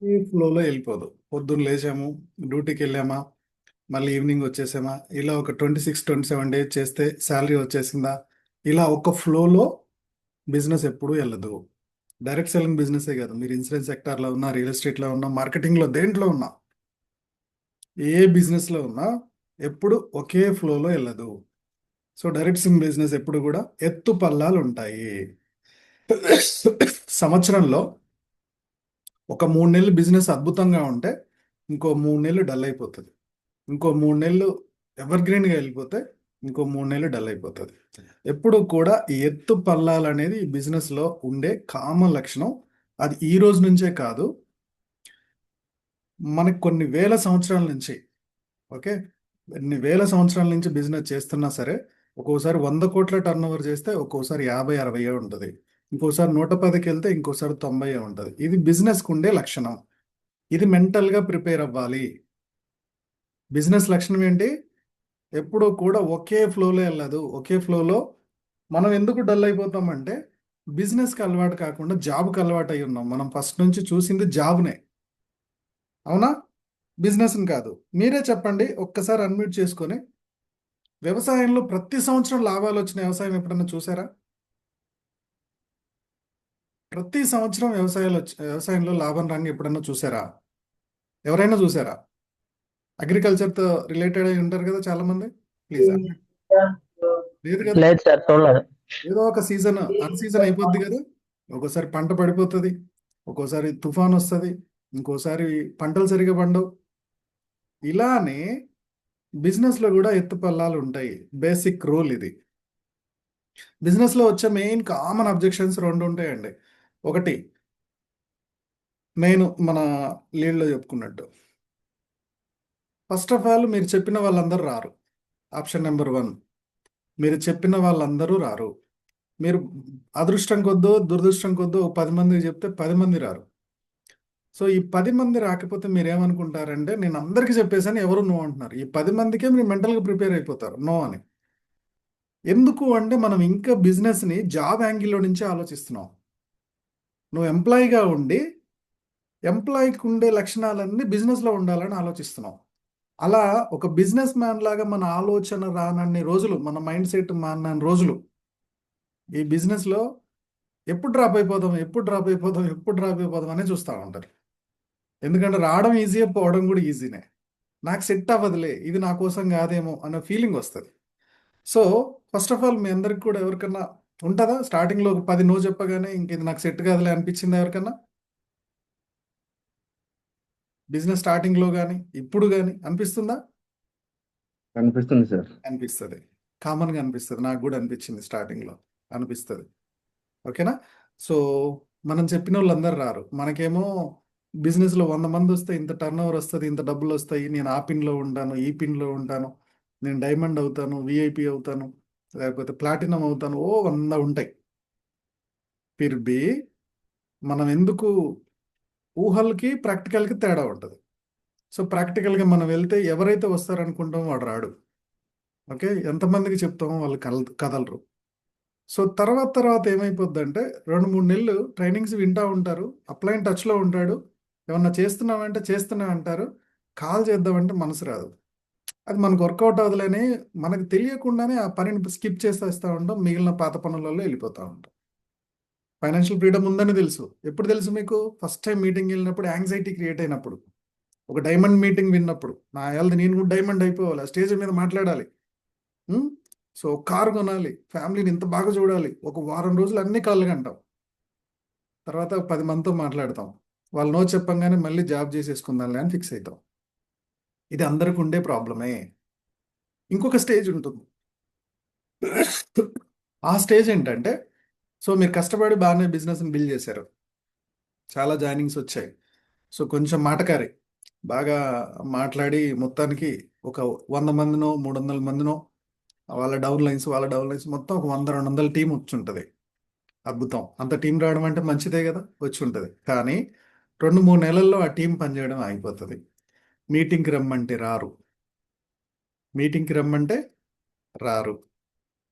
ఈ ఫ్లోలో వెళ్ళిపోదు. పొద్దున్న లేచాము, డ్యూటీకి వెళ్ళామా, మళ్ళీ ఈవినింగ్ వచ్చేసామా, ఇలా ఒక 26-27 డేస్ చేస్తే శాలరీ వచ్చేసిందా, ఇలా ఒక ఫ్లోలో బిజినెస్ ఎప్పుడూ వెళ్ళదు. డైరెక్ట్ సెల్లింగ్ బిజినెసే కాదు, మీరు ఇన్సూరెన్స్ సెక్టార్లో ఉన్నా, రియల్ ఎస్టేట్లో ఉన్నా, మార్కెటింగ్లో దేంట్లో ఉన్నా, ఏ బిజినెస్లో ఉన్నా ఎప్పుడు ఒకే ఫ్లోలో వెళ్ళదు. సో డైరెక్ట్ సెల్లింగ్ బిజినెస్ ఎప్పుడు కూడా ఎత్తు పల్లాలు ఉంటాయి. సంవత్సరంలో ఒక 3 నెలలు బిజినెస్ అద్భుతంగా ఉంటే ఇంకో 3 నెలలు డల్ అయిపోతుంది. ఇంకో 3 నెలలు ఎవర్ గ్రీన్గా వెళ్ళిపోతే ఇంకో 3 నెలలు డల్ అయిపోతుంది. ఎప్పుడు కూడా ఈ ఎత్తు పల్లాలు అనేది ఈ బిజినెస్లో ఉండే కామన్ లక్షణం. అది ఈ రోజు నుంచే కాదు, మనకి కొన్ని వేల సంవత్సరాల నుంచి, ఓకే, కొన్ని వేల సంవత్సరాల నుంచి బిజినెస్ చేస్తున్నా సరే ఒక్కోసారి 100 కోట్ల టర్న్ ఓవర్ చేస్తే ఒక్కోసారి 50-60 ఉంటుంది, ఇంకోసారి 110కి వెళ్తే ఇంకోసారి 90 ఉంటుంది. ఇది బిజినెస్కి ఉండే లక్షణం. ఇది మెంటల్గా ప్రిపేర్ అవ్వాలి. బిజినెస్ లక్షణం ఏంటి? ఎప్పుడూ కూడా ఒకే ఫ్లోలో వెళ్ళదు. ఒకే ఫ్లోలో మనం ఎందుకు డల్ అయిపోతామంటే బిజినెస్కి అలవాటు కాకుండా జాబ్కి అలవాటు అయి ఉన్నాం. మనం ఫస్ట్ నుంచి చూసింది జాబ్నే, అవునా? బిజినెస్ని కాదు. మీరే చెప్పండి, ఒక్కసారి అన్మ్యూట్ చేసుకొని, వ్యవసాయంలో ప్రతి సంవత్సరం లాభాలు వచ్చిన వ్యవసాయం ఎప్పుడన్నా చూసారా? ప్రతి సంవత్సరం వ్యవసాయంలో లాభం రంగు ఎప్పుడన్నా చూసారా? ఎవరైనా చూసారా? అగ్రికల్చర్తో రిలేటెడ్ అయి ఉంటారు కదా చాలా మంది. Please unmute. లేదు కదా. లేదు సార్, చూడలేదు. ఏదో ఒక సీజన్ అన్ సీజన్ అయిపోద్ది కదా. ఒక్కోసారి పంట పడిపోతుంది, ఒక్కోసారి తుఫాన్ వస్తుంది, ఇంకోసారి పంటలు సరిగా పండవు. ఇలానే బిజినెస్లో కూడా ఎత్తుపల్లాలు ఉంటాయి. బేసిక్ రూల్ ఇది. బిజినెస్లో వచ్చే మెయిన్ కామన్ అబ్జెక్షన్స్ రెండు ఉంటాయండి. ఒకటి, నేను మన లీడ్లో చెప్పుకున్నట్టు, ఫస్ట్ ఆఫ్ ఆల్ మీరు చెప్పిన వాళ్ళందరూ రారు. ఆప్షన్ నెంబర్ 1, మీరు చెప్పిన వాళ్ళందరూ రారు. మీరు అదృష్టం కొద్దో దురదృష్టం కొద్దో 10 మందికి చెప్తే 10 మంది రారు. సో ఈ 10 మంది రాకపోతే మీరు ఏమనుకుంటారంటే నేను అందరికీ చెప్పేసాను, ఎవరు నో అంటున్నారు. ఈ 10 మందికే మీరు మెంటల్గా ప్రిపేర్ అయిపోతారు నో అని. ఎందుకు అంటే మనం ఇంకా బిజినెస్ని జాబ్ యాంగిల్లో నుంచి ఆలోచిస్తున్నాం. నువ్వు ఎంప్లాయీగా ఉండి ఎంప్లాయీకి ఉండే లక్షణాలన్నీ బిజినెస్లో ఉండాలని ఆలోచిస్తున్నాం. అలా ఒక బిజినెస్ మ్యాన్ లాగా మన ఆలోచన రానన్ని రోజులు, మన మైండ్ సెట్ మానని రోజులు ఈ బిజినెస్లో ఎప్పుడు డ్రాప్ అయిపోదాం, ఎప్పుడు డ్రాప్ అయిపోదాం, ఎప్పుడు డ్రాప్ అయిపోదాం అనే చూస్తూ ఉంటారు. ఎందుకంటే రావడం ఈజీయే, పోవడం కూడా ఈజీనే. నాకు సెట్ అవ్వదులే, ఇది నా కోసం కాదేమో అన్న ఫీలింగ్ వస్తుంది. సో ఫస్ట్ ఆఫ్ ఆల్ మీ అందరికి కూడా ఎవరికన్నా ఉంటుందా స్టార్టింగ్లో ఒక 10 నో చెప్పగానే ఇంక ఇది నాకు సెట్ కాదులే అనిపించిందా ఎవరికన్నా? బిజినెస్ స్టార్టింగ్లో కానీ ఇప్పుడు కానీ అనిపిస్తుందా? కనిపిస్తుంది సార్. అనిపిస్తుంది. కామన్గా అనిపిస్తుంది. నాకు కూడా అనిపించింది స్టార్టింగ్లో, అనిపిస్తుంది. ఓకేనా? సో మనం చెప్పిన వాళ్ళందరూ రారు. మనకేమో బిజినెస్లో 100 మంది వస్తే ఇంత టర్న్ ఓవర్ వస్తుంది, ఇంత డబ్బులు వస్తాయి, నేను ఆ పిన్లో ఉంటాను, ఈ పిన్లో ఉంటాను, నేను డైమండ్ అవుతాను, విఐపి అవుతాను, లేకపోతే ప్లాటినం అవుతాను, 100 ఉంటాయి. ఫిర్ బి మనం ఎందుకు, ఊహలకి ప్రాక్టికల్కి తేడా ఉంటుంది. సో ప్రాక్టికల్గా మనం వెళ్తే ఎవరైతే వస్తారనుకుంటామో వాడు రాడు. ఓకే, ఎంతమందికి చెప్తామో వాళ్ళు కదలరు. సో తర్వాత తర్వాత ఏమైపోద్దంటే 2-3 నెలలు ట్రైనింగ్స్ వింటూ ఉంటారు, అప్లైన్ టచ్లో ఉంటాడు, ఏమన్నా చేస్తున్నామంటే చేస్తున్నా అంటారు, కాల్ చేద్దామంటే మనసు రాదు. అది మనకు వర్కౌట్ అవ్వదులని మనకు తెలియకుండానే ఆ పనిని స్కిప్ చేసేస్తూ ఉంటాం, మిగిలిన పాత పనులలో వెళ్ళిపోతూ ఉంటాం. ఫైనాన్షియల్ ఫ్రీడమ్ ఉందని తెలుసు. ఎప్పుడు తెలుసు మీకు? ఫస్ట్ టైం మీటింగ్ వెళ్ళినప్పుడు, యాంగ్జైటీ క్రియేట్ అయినప్పుడు, ఒక డైమండ్ మీటింగ్ విన్నప్పుడు, నా హెల్త్ నేను కూడా డైమండ్ అయిపోవాలి, ఆ స్టేజ్ మీద మాట్లాడాలి. ఉమ్, సో కారు కొనాలి, ఫ్యామిలీని ఇంత బాగా చూడాలి, ఒక వారం రోజులు అన్ని కళ్ళు కంటాం. తర్వాత 10 మందితో మాట్లాడతాం, వాళ్ళు నో చెప్పంగానే మళ్ళీ జాబ్ చేసేసుకుందాంలే అని ఫిక్స్ అవుతాం. ఇది అందరికి ఉండే ప్రాబ్లమే. ఇంకొక స్టేజ్ ఉంటుంది. ఆ స్టేజ్ ఏంటంటే, సో మీరు కష్టపడి బాగానే బిజినెస్ని బిల్డ్ చేశారు, చాలా జాయినింగ్స్ వచ్చాయి, సో కొంచెం మాటకారి, బాగా మాట్లాడి మొత్తానికి ఒక 100 మందినో 300 మందినో, వాళ్ళ డౌన్ లైన్స్ మొత్తం ఒక 100-200 టీం వచ్చి ఉంటుంది. అద్భుతం, అంత టీం రావడం అంటే మంచిదే కదా, వచ్చి ఉంటుంది. కానీ 2-3 నెలల్లో ఆ టీం పనిచేయడం ఆగిపోతుంది. మీటింగ్కి రమ్మంటే రారు, మీటింగ్కి రమ్మంటే రారు.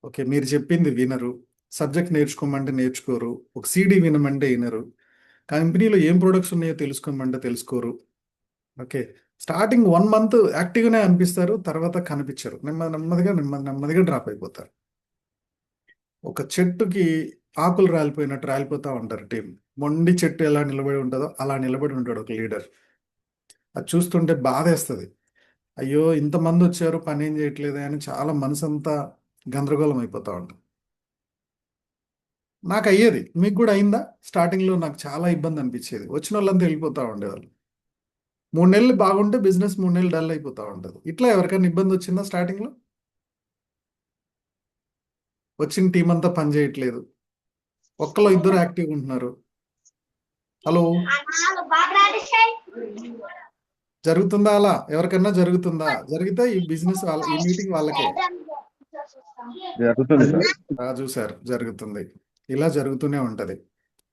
ఓకే, మీరు చెప్పింది వినరు, సబ్జెక్ట్ నేర్చుకోమంటే నేర్చుకోరు, ఒక సీడీ వినమంటే వినరు. కంపెనీలో ఏం ప్రొడక్ట్స్ ఉన్నాయో తెలుసుకోమంటే తెలుసుకోరు. ఓకే. స్టార్టింగ్ 1 మంత్ యాక్టివ్గానే అనిపిస్తారు, తర్వాత కనిపించరు, నెమ్మదిగా డ్రాప్ అయిపోతారు. ఒక చెట్టుకి ఆకులు రాలిపోయినట్టు రాలిపోతూ ఉంటారు టీం. మొండి చెట్టు ఎలా నిలబడి ఉంటుందో అలా నిలబడి ఉంటాడు ఒక లీడర్. అది చూస్తుంటే బాధేస్తుంది. అయ్యో ఇంతమంది వచ్చారు పని ఏం చేయట్లేదు అని చాలా మనసంతా గందరగోళం అయిపోతూ ఉంటుంది. నాకు అయ్యేది, మీకు కూడా అయిందా? స్టార్టింగ్లో నాకు చాలా ఇబ్బంది అనిపించేది. వచ్చిన వాళ్ళంతా వెళ్ళిపోతూ ఉండేవాళ్ళు. 3 నెలలు బాగుంటే బిజినెస్ 3 నెలలు డల్ అయిపోతూ ఉంటుంది. ఇట్లా ఎవరికైనా ఇబ్బంది వచ్చిందా స్టార్టింగ్లో? వచ్చిన టీం అంతా పని చేయట్లేదు, ఒక్కలో ఇద్దరు యాక్టివ్ ఉంటున్నారు. హలో, జరుగుతుందా అలా? ఎవరికన్నా జరుగుతుందా? జరిగితే ఈ బిజినెస్ వాళ్ళ, ఈ మీటింగ్ వాళ్ళకే. జరుగుతుంది సార్. చూసారు, జరుగుతుంది. ఇలా జరుగుతూనే ఉంటది.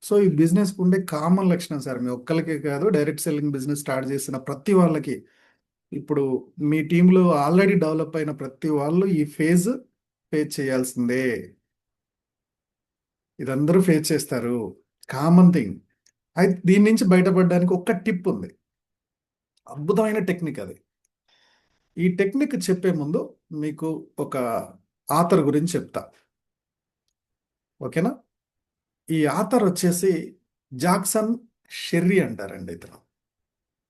సో ఈ బిజినెస్ ఉండే కామన్ లక్షణం సార్, మీ ఒక్కరికే కాదు, డైరెక్ట్ సెల్లింగ్ బిజినెస్ స్టార్ట్ చేసిన ప్రతి వాళ్ళకి, ఇప్పుడు మీ టీంలో ఆల్రెడీ డెవలప్ అయిన ప్రతి వాళ్ళు ఈ ఫేజ్ ఫేస్ చేయాల్సిందే. ఇదందరూ ఫేస్ చేస్తారు, కామన్ థింగ్. అయితే దీని నుంచి బయటపడడానికి ఒక్క టిప్ ఉంది, అద్భుతమైన టెక్నిక్ అది. ఈ టెక్నిక్ చెప్పే ముందు మీకు ఒక ఆథర్ గురించి చెప్తా, ఓకేనా? ఈ ఆథర్ వచ్చేసి జాక్సన్ షెర్రీ అంటారండి. ఇతను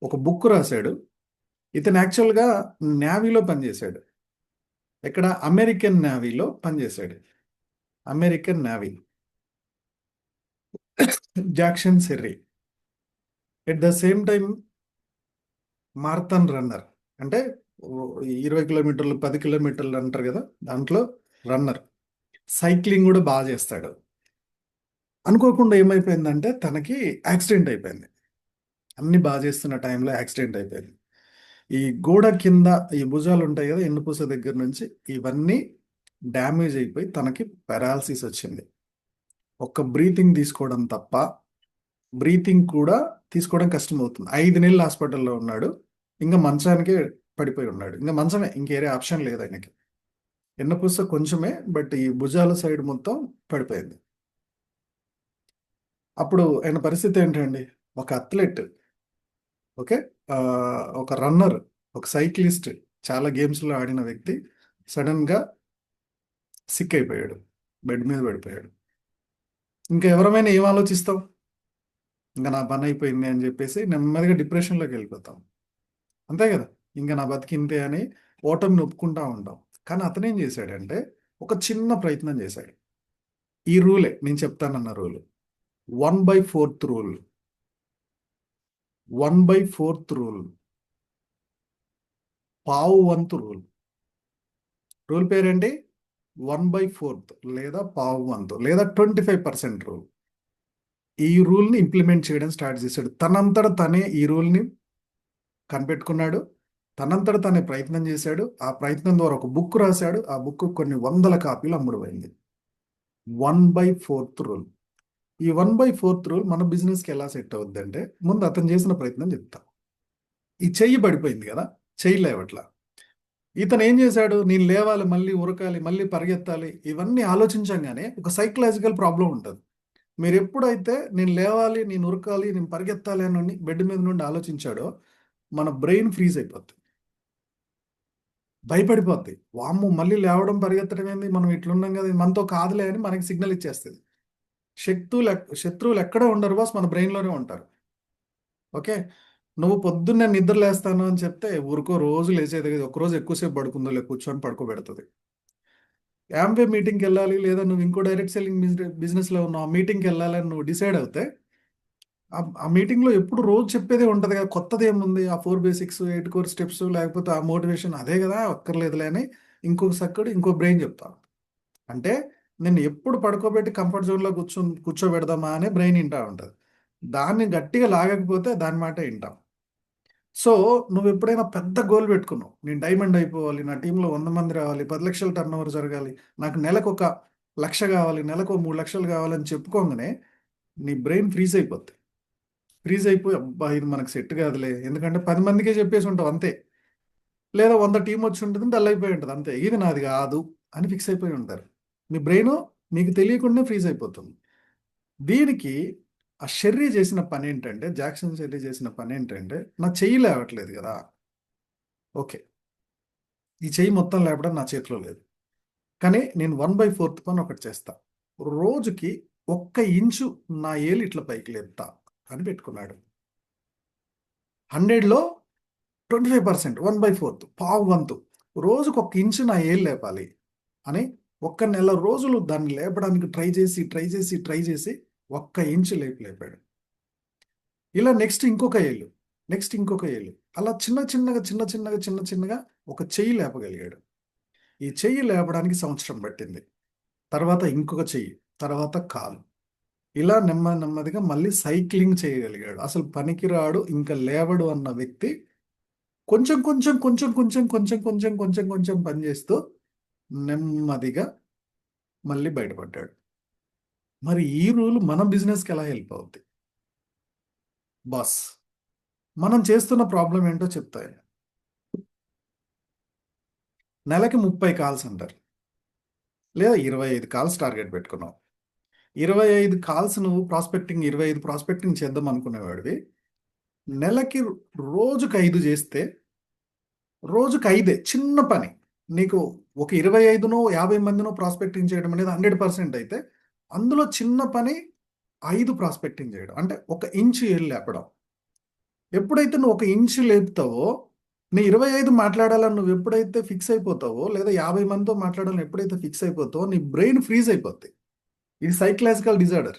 ఒక బుక్ రాశాడు. ఇతను యాక్చువల్గా నేవీలో పనిచేశాడు. ఇక్కడ అమెరికన్ నేవీలో పనిచేశాడు. American navy. Jackson Sherry at the same time marathon runner, అంటే 20 కిలోమీటర్లు 10 కిలోమీటర్లు అంటారు కదా, దాంట్లో రన్నర్. సైక్లింగ్ కూడా బాగా చేస్తాడు. అనుకోకుండా ఏమైపోయిందంటే తనకి యాక్సిడెంట్ అయిపోయింది. అన్ని బాగా చేస్తున్న టైంలో యాక్సిడెంట్ అయిపోయింది. ఈ గోడ కింద ఈ భుజాలు ఉంటాయి కదా, ఎన్నుపూస దగ్గర నుంచి ఇవన్నీ డ్యామేజ్ అయిపోయి తనకి పారాలసిస్ వచ్చింది. ఒక్క బ్రీతింగ్ తీసుకోవడం తప్ప, బ్రీతింగ్ కూడా తీసుకోవడం కష్టం అవుతుంది. 5 నెలలు హాస్పిటల్లో ఉన్నాడు. ఇంకా మంచానికే పడిపోయి ఉన్నాడు. ఇంకా మంచమే, ఇంకేరే ఆప్షన్ లేదు ఆయనకి. ఎన్నుపూస కొంచెమే, బట్ ఈ భుజాల సైడ్ మొత్తం పడిపోయింది. అప్పుడు ఆయన పరిస్థితి ఏంటండి? ఒక అథ్లెట్, ఓకే, ఆ, ఒక రన్నర్, ఒక సైక్లిస్ట్, చాలా గేమ్స్లో ఆడిన వ్యక్తి సడన్గా సిక్ అయిపోయాడు, బెడ్ మీద పడిపోయాడు. ఇంకా ఎవరమైనా ఏం ఆలోచిస్తాం? ఇంకా నా పని అయిపోయింది అని చెప్పేసి నెమ్మదిగా డిప్రెషన్లోకి వెళ్ళిపోతాం, అంతే కదా? ఇంకా నా బతికింతే అని ఓటమిని ఒప్పుకుంటా ఉంటాం. కానీ అతనేం చేశాడంటే ఒక చిన్న ప్రయత్నం చేశాడు. ఈ రూలే నేను చెప్తానన్న రూల్, 1/4 రూల్. 1/4 రూల్, పావు వంతు రూల్. రూల్ పేరేంటి? 1/4 లేదా పావు వంతు లేదా 25% రూల్. ఈ రూల్ని ఇంప్లిమెంట్ చేయడం స్టార్ట్ చేశాడు. తనంతట తనే ఈ రూల్ని కనిపెట్టుకున్నాడు. తనంతట తనే ప్రయత్నం చేశాడు. ఆ ప్రయత్నం ద్వారా ఒక బుక్ రాశాడు. ఆ బుక్ కొన్ని వందల కాపీలు అమ్ముడుపోయింది. 1/4 రూల్. ఈ 1/4 రూల్ మన బిజినెస్కి ఎలా సెట్ అవుద్ది అంటే, ముందు అతను చేసిన ప్రయత్నం చెప్తా. ఈ చెయ్యి పడిపోయింది కదా, చెయ్యి లేవట్లా. ఇతను ఏం చేశాడు? నేను లేవాలి, మళ్ళీ ఉరకాలి, మళ్ళీ పరిగెత్తాలి, ఇవన్నీ ఆలోచించగానే ఒక సైకలాజికల్ ప్రాబ్లం ఉంటుంది. మీరు ఎప్పుడైతే నేను లేవాలి, నేను ఉరకాలి, నేను పరిగెత్తాలి అని బెడ్ మీద నుండి ఆలోచించాడో మన బ్రెయిన్ ఫ్రీజ్ అయిపోద్ది, భయపడిపోద్ది. వామ్ము మళ్ళీ లేవడం పరిగెత్తడం ఏంది, మనం ఇట్లున్నాం కదా, ఇది మనతో కాదులే అని మనకి సిగ్నల్ ఇచ్చేస్తుంది. శత్రువులు ఎక్కడ ఉండరు బాస్, మన బ్రెయిన్లోనే ఉంటారు. ఓకే. నువ్వు పొద్దున్నే నిద్ర లేస్తాను అని చెప్తే ఊరుకో, రోజు లేచేది కదా, ఒకరోజు ఎక్కువసేపు పడుకుందో లే, కూర్చొని పడుకోబెడుతుంది. యాంవే మీటింగ్కి వెళ్ళాలి, లేదా నువ్వు ఇంకో డైరెక్ట్ సెల్లింగ్ బిజినెస్లో ఉన్నావు, ఆ మీటింగ్కి వెళ్ళాలని నువ్వు డిసైడ్ అవుతే ఆ మీటింగ్లో ఎప్పుడు రోజు చెప్పేదే ఉంటుంది కదా, కొత్తది ఏముంది? ఆ 4 బేసిక్స్, 8 కోర్ స్టెప్స్, లేకపోతే ఆ మోటివేషన్ అదే కదా, అక్కర్లేదులే అని ఇంకొక సక్కడు ఇంకో బ్రెయిన్ చెప్తాను. అంటే నేను ఎప్పుడు పడుకోబెట్టి కంఫర్ట్ జోన్లో కూర్చోబెడదామా అనే బ్రెయిన్ వింటా ఉంటుంది. దాన్ని గట్టిగా లాగకపోతే దాని మాట వింటాం. సో నువ్వు ఎప్పుడైనా పెద్ద గోల్ పెట్టుకున్నావు, నేను డైమండ్ అయిపోవాలి, నా టీంలో 100 మంది రావాలి, 10 లక్షల టర్న్ ఓవర్ జరగాలి, నాకు నెలకు 1 లక్ష కావాలి, నెలకు 3 లక్షలు కావాలని చెప్పుకోగానే నీ బ్రెయిన్ ఫ్రీజ్ అయిపోద్ది. ఫ్రీజ్ అయిపోయి అబ్బా ఇది మనకు సెట్ కాదులే, ఎందుకంటే 10 మందికే చెప్పేసి ఉంటావు అంతే, లేదా 100 టీం వచ్చి ఉంటుంది, డల్ అయిపోయి ఉంటుంది అంతే, ఇది నాది కాదు అని ఫిక్స్ అయిపోయి ఉంటారు. మీ బ్రెయిన్ మీకు తెలియకుండా ఫ్రీజ్ అయిపోతుంది. దీనికి ఆ షెర్రీ చేసిన పని ఏంటంటే, జాక్సన్ షెర్రీ చేసిన పని ఏంటంటే, నా చెయ్యి లేవట్లేదు కదా. ఓకే, ఈ చెయ్యి మొత్తం లేపడం నా చేతిలో లేదు, కానీ నేను 1/4 పని ఒకటి చేస్తా. రోజుకి 1 ఇంచు నా ఏలు ఇట్లా పైకి లేపుతా అని పెట్టుకున్నాడు. 100లో 25%, 1/4, పావు వంతు. రోజుకు 1 ఇంచు నా ఏలు లేపాలి అని 1 నెల రోజులు దాన్ని లేపడానికి ట్రై చేసి 1 ఇంచు లేపాడు. ఇలా నెక్స్ట్ ఇంకొక ఏళ్ళు, నెక్స్ట్ ఇంకొక ఏళ్ళు, అలా చిన్న చిన్నగా ఒక చెయ్యి లేపగలిగాడు. ఈ చెయ్యి లేపడానికి సంవత్సరం పట్టింది. తర్వాత ఇంకొక చెయ్యి, తర్వాత కాలు. ఇలా నెమ్మదిగా మళ్ళీ సైక్లింగ్ చేయగలిగాడు. అసలు పనికిరాడు, ఇంకా లేవడు అన్న వ్యక్తి కొంచెం పని చేస్తూ నెమ్మదిగా మళ్ళీ బయటపడ్డాడు. మరి ఈ రూల్ మన బిజినెస్కి ఎలా హెల్ప్ అవుద్ది? బాస్, మనం చేస్తున్న ప్రాబ్లం ఏంటో చెప్తాయి. నెలకి 30 కాల్స్ అంటారు, లేదా 25 కాల్స్ టార్గెట్ పెట్టుకున్నావు. 25 కాల్స్ నువ్వు ప్రాస్పెక్టింగ్, 25 ప్రాస్పెక్టింగ్ చేద్దాం అనుకునేవాడివి. నెలకి రోజుకు 5 చేస్తే, రోజుకు 5 చిన్న పని. నీకు ఒక 25నో 50 మందినో ప్రాస్పెక్టింగ్ చేయడం అనేది 100% అయితే, అందులో చిన్న పని 5 ప్రాస్పెక్టింగ్ చేయడం, అంటే 1 ఇంచు ఏళ్ళు లేపడం. ఎప్పుడైతే నువ్వు 1 ఇంచు లేపుతావో, నీ 25 మాట్లాడాలని నువ్వు ఎప్పుడైతే ఫిక్స్ అయిపోతావో, లేదా 50 మందితో మాట్లాడాలని ఎప్పుడైతే ఫిక్స్ అయిపోతావో, నీ బ్రెయిన్ ఫ్రీజ్ అయిపోద్ది. ఇది సైకలాజికల్ డిజార్డర్.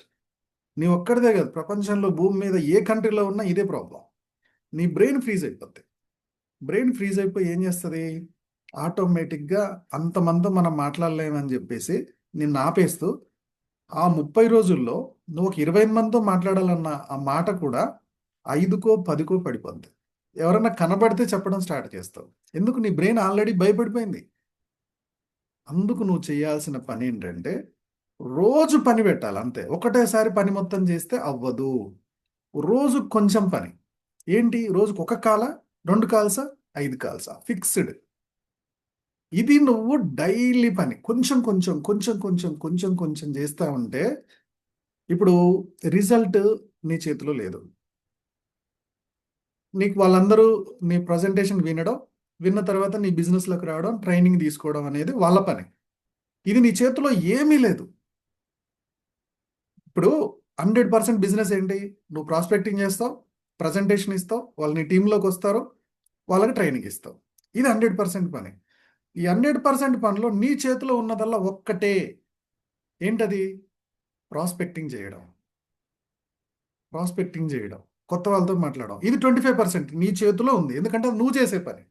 నీ ఒక్కడిదే కాదు, ప్రపంచంలో భూమి మీద ఏ కంట్రీలో ఉన్నా ఇదే ప్రాబ్లం. నీ బ్రెయిన్ ఫ్రీజ్ అయిపోద్ది. బ్రెయిన్ ఫ్రీజ్ అయిపోయి ఏం చేస్తుంది? ఆటోమేటిక్గా అంతమంది మనం మాట్లాడలేమని చెప్పేసి నిన్ను ఆపేస్తూ, ఆ 30 రోజుల్లో నువ్వు ఒక 20 మందితో మాట్లాడాలన్న ఆ మాట కూడా 5కో 10కో పడిపోద్ది. ఎవరన్నా కనబడితే చెప్పడం స్టార్ట్ చేస్తావు. ఎందుకు? నీ బ్రెయిన్ ఆల్రెడీ భయపడిపోయింది. అందుకు నువ్వు చేయాల్సిన పని ఏంటంటే, రోజు పని పెట్టాలి అంతే. ఒకటేసారి పని మొత్తం చేస్తే అవ్వదు. రోజు కొంచెం పని. ఏంటి? రోజుకు 1 కాలా, 2 కాల్సా, 5 కాల్సా, ఫిక్స్డ్. ఇది నువ్వు డైలీ పని కొంచెం చేస్తా ఉంటే, ఇప్పుడు రిజల్ట్ నీ చేతిలో లేదు. నీకు వాళ్ళందరూ నీ ప్రజెంటేషన్ విన్న తర్వాత నీ బిజినెస్లోకి రావడం, ట్రైనింగ్ తీసుకోవడం అనేది వాళ్ళ పని. ఇది నీ చేతిలో ఏమీ లేదు. ఇప్పుడు 100% బిజినెస్ ఏంటి? నువ్వు ప్రాస్పెక్టింగ్ చేస్తావు, ప్రజెంటేషన్ ఇస్తావు, వాళ్ళు నీ టీంలోకి వస్తారు, వాళ్ళకి ట్రైనింగ్ ఇస్తావు. ఇది 100% పని. ఈ 100% పనిలో నీ చేతిలో ఉన్నదల్లా ఒక్కటే. ఏంటది? ప్రాస్పెక్టింగ్ చేయడం. కొత్త వాళ్ళతో మాట్లాడడం. ఇది 25% నీ చేతిలో ఉంది, ఎందుకంటే అది నువ్వు చేసే పని.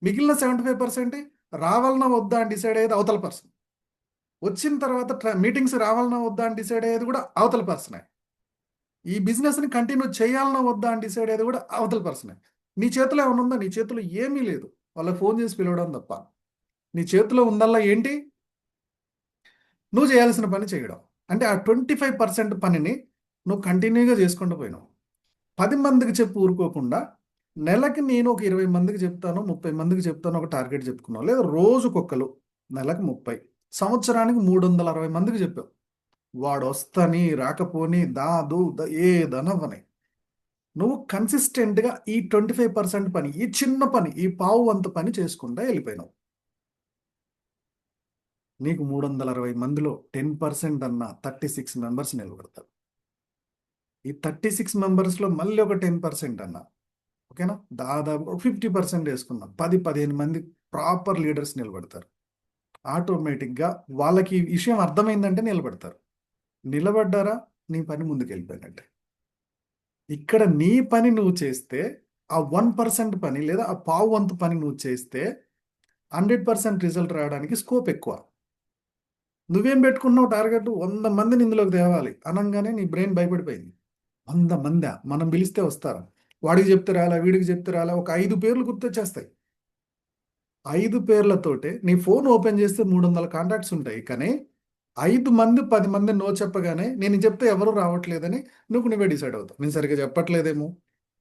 మిగిలిన 75% రావాలన్నా వద్దా అని డిసైడ్ అయ్యేది అవతల పర్సన్. వచ్చిన తర్వాత మీటింగ్స్ రావాలన్నా వద్దా అని డిసైడ్ అయ్యేది కూడా అవతల పర్సనే. ఈ బిజినెస్ని కంటిన్యూ చేయాలన్నా వద్దా అని డిసైడ్ అయ్యేది కూడా అవతల పర్సనే. నీ చేతిలో ఏమైనా ఉందా? నీ చేతిలో ఏమీ లేదు. వాళ్ళకి ఫోన్ చేసి పిలవడం తప్ప. నీ చేతిలో ఉందల్లా ఏంటి? నువ్వు చేయాల్సిన పని చేయడం. అంటే ఆ 25% పనిని నువ్వు కంటిన్యూగా చేసుకుంటూ పోయినావు. 10 మందికి చెప్పి ఊరుకోకుండా, నెలకి నేను ఒక 20 మందికి చెప్తాను, 30 మందికి చెప్తాను, ఒక టార్గెట్ చెప్పుకున్నావు. లేదా రోజుకొకరు, నెలకు 30, సంవత్సరానికి 360 మందికి చెప్పావు. వాడు వస్తని రాకపోని దాదు ఏదనవని, నువ్వు కన్సిస్టెంట్గా ఈ 25% పని, ఈ చిన్న పని, ఈ పావు వంతు పని చేసుకుంటా వెళ్ళిపోయినావు. నీకు 360 మందిలో 10% అన్న 36 మెంబర్స్ నిలబడతారు. ఈ 36 మెంబర్స్లో మళ్ళీ ఒక 10% అన్న, ఓకేనా, దాదాపు 50% వేసుకుందాం, 10-15 మంది ప్రాపర్ లీడర్స్ నిలబడతారు. ఆటోమేటిక్గా వాళ్ళకి ఈ విషయం అర్థమైందంటే నిలబడతారు. నిలబడ్డారా? నీ పని ముందుకు వెళ్ళిపోయినట్టే. ఇక్కడ నీ పని నువ్వు చేస్తే, ఆ 1% పని లేదా ఆ పావు వంతు పని నువ్వు చేస్తే 100% రిజల్ట్ రావడానికి స్కోప్ ఎక్కువ. నువ్వేం పెట్టుకున్నావు టార్గెట్? 100 మందిని ఇందులోకి తేవాలి అనగానే నీ బ్రెయిన్ భయపడిపోయింది. 100 మందా? మనం పిలిస్తే వస్తారు, వాడికి చెప్తే రాలా, వీడికి చెప్తే రాలా, ఒక 5 పేర్లు గుర్తొచ్చేస్తాయి. 5 పేర్లతోటే నీ ఫోన్ ఓపెన్ చేస్తే 300 కాంటాక్ట్స్ ఉంటాయి, కానీ 5 మంది 10 మంది నో చెప్పగానే నేను చెప్తే ఎవరు రావట్లేదని నువ్వే డిసైడ్ అవుతావు. నేను సరిగ్గా చెప్పట్లేదేమో,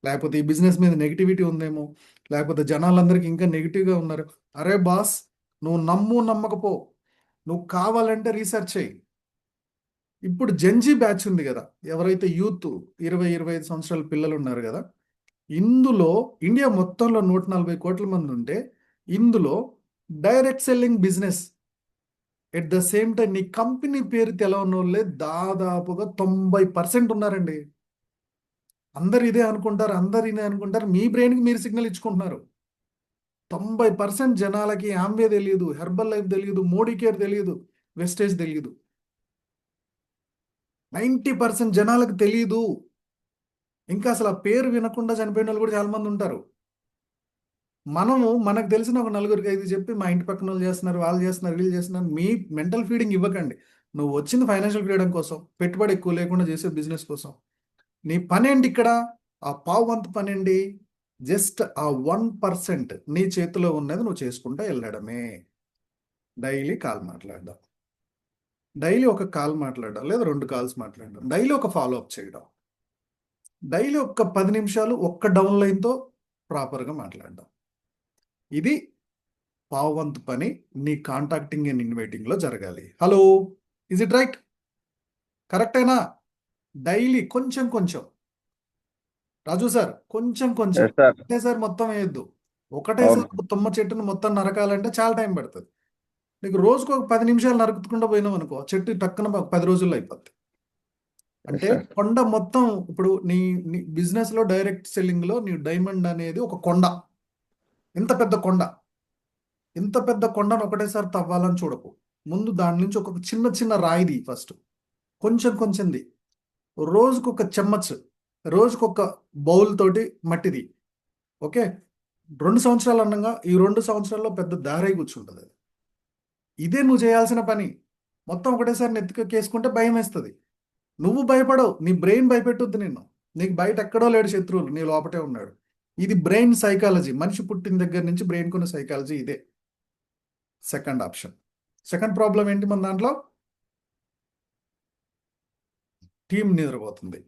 లేకపోతే ఈ బిజినెస్ మీద నెగిటివిటీ ఉందేమో, లేకపోతే జనాలందరికీ ఇంకా నెగిటివ్గా ఉన్నారు. అరే బాస్, నువ్వు నమ్ము నమ్మకపో, నువ్వు కావాలంటే రీసెర్చ్ చేయి. ఇప్పుడు జెన్జీ బ్యాచ్ ఉంది కదా, ఎవరైతే యూత్ 20-25 సంవత్సరాల పిల్లలు ఉన్నారు కదా, ఇందులో ఇండియా మొత్తంలో 140 కోట్ల మంది ఉంటే ఇందులో direct selling business at the same time నీ కంపెనీ పేరు తెలవని వాళ్ళే దాదాపుగా 90% ఉన్నారండి. అందరు ఇదే అనుకుంటారు, అందరు ఇదే అనుకుంటారు, మీ బ్రెయిన్కి మీరు సిగ్నల్ ఇచ్చుకుంటున్నారు. 90% జనాలకి ఆంబే తెలియదు, హెర్బల్ లైఫ్ తెలియదు, మోడీ కేర్ తెలియదు, వెస్టేజ్ తెలియదు. 90% జనాలకు తెలియదు. ఇంకా అసలు ఆ పేరు వినకుండా చనిపోయిన వాళ్ళు కూడా చాలా మంది ఉంటారు. మనకు తెలిసిన ఒక 4-5 చెప్పి మా ఇంటి పక్కన వాళ్ళు చేస్తున్నారు, వాళ్ళు చేస్తున్నారు, వీళ్ళు చేస్తున్నారు, మీ మెంటల్ ఫీడింగ్ ఇవ్వకండి. నువ్వు వచ్చింది ఫైనాన్షియల్ ఫ్రీడమ్ కోసం, పెట్టుబడి ఎక్కువ లేకుండా చేసే బిజినెస్ కోసం. నీ పని ఏంటి ఇక్కడ? ఆ పావువంతు పని ఏంటి? జస్ట్ ఆ 1% నీ చేతిలో ఉన్నది నువ్వు చేసుకుంటా వెళ్ళడమే. డైలీ కాల్ మాట్లాడడం, డైలీ ఒక కాల్ మాట్లాడడం, లేదా 2 కాల్స్ మాట్లాడడం, డైలీ ఒక ఫాలో అప్ చేయడం, డైలీ ఒక్క 10 నిమిషాలు ఒక్క డౌన్ లైన్తో ప్రాపర్గా మాట్లాడడం. ఇది పావువంతు పని నీ కాంటాక్టింగ్ అండ్ ఇన్వైటింగ్లో జరగాలి. Hello, is it right? కరెక్టేనా? డైలీ కొంచెం కొంచెం. రాజు సార్, కొంచెం కొంచెం, ఎస్ సార్. ఒకటేసారి మొత్తం వేయద్దు. అవును. ఒకటేసారి తుమ్మ చెట్టును మొత్తం నరకాలంటే చాలా టైం పడుతుంది. నీకు రోజుకు ఒక 10 నిమిషాలు నరుకుతుండా పోయినావు అనుకో, చెట్టు టక్కున 10 రోజుల్లో అయిపోద్ది. ఎస్ అంటే సార్. కొండ మొత్తం, ఇప్పుడు నీ నీ బిజినెస్లో డైరెక్ట్ సెల్లింగ్లో నీ డైమండ్ అనేది ఒక కొండ. ఇంత పెద్ద కొండ, ఇంత పెద్ద కొండను ఒకటేసారి తవ్వాలని చూడకు. ముందు దాని నుంచి ఒక చిన్న చిన్న రాయిది ఫస్ట్, కొంచెం కొంచెంది. రోజుకొక చెమ్మచ్, రోజుకొక బౌల్ తోటి మట్టిది. ఓకే, 2 సంవత్సరాలు అన్నగా ఈ 2 సంవత్సరాల్లో పెద్ద దారై కూర్చుంటుంది అది. ఇదే నువ్వు చేయాల్సిన పని. మొత్తం ఒకటేసారి నెత్తికెక్కేసుకుంటే భయం వేస్తుంది. నువ్వు భయపడవు, నీ బ్రెయిన్ భయపెట్టుద్ది నిన్ను. నీకు బయట ఎక్కడో లేడు శత్రువులు, నీ లోపటే ఉన్నాడు. ఇది బ్రెయిన్ సైకాలజీ. మనిషి పుట్టిన దగ్గర నుంచి బ్రెయిన్ కొన్న సైకాలజీ ఇదే. Second option. సెకండ్ ప్రాబ్లం ఏంటి మన దాంట్లో? టీం నిద్రపోతుంది,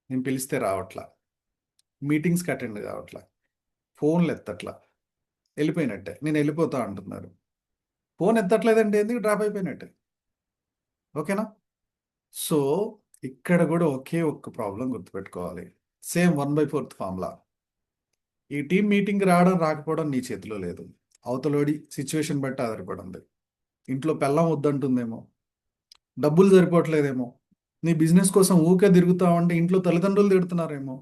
నేను పిలిస్తే రావట్లా, మీటింగ్స్కి అటెండ్ కావట్లా, ఫోన్లు ఎత్తట్లా, వెళ్ళిపోయినట్టే, నేను వెళ్ళిపోతా అంటున్నారు. ఫోన్ ఎత్తట్లేదంటే ఎందుకు? డ్రాప్ అయిపోయినట్టే. ఓకేనా? సో ఇక్కడ కూడా ఒకే ఒక్క ప్రాబ్లం గుర్తుపెట్టుకోవాలి. Same 1/4 formula. ఈ టీం మీటింగ్ రావడం రాకపోవడం నీ చేతిలో లేదు, అవతలోడి సిచ్యువేషన్ బట్టి ఆధారపడి ఉంది. ఇంట్లో పెళ్ళం వద్దంటుందేమో, డబ్బులు సరిపోవట్లేదేమో, నీ బిజినెస్ కోసం ఊకే తిరుగుతావంటే ఇంట్లో తల్లిదండ్రులు తిడుతున్నారేమో,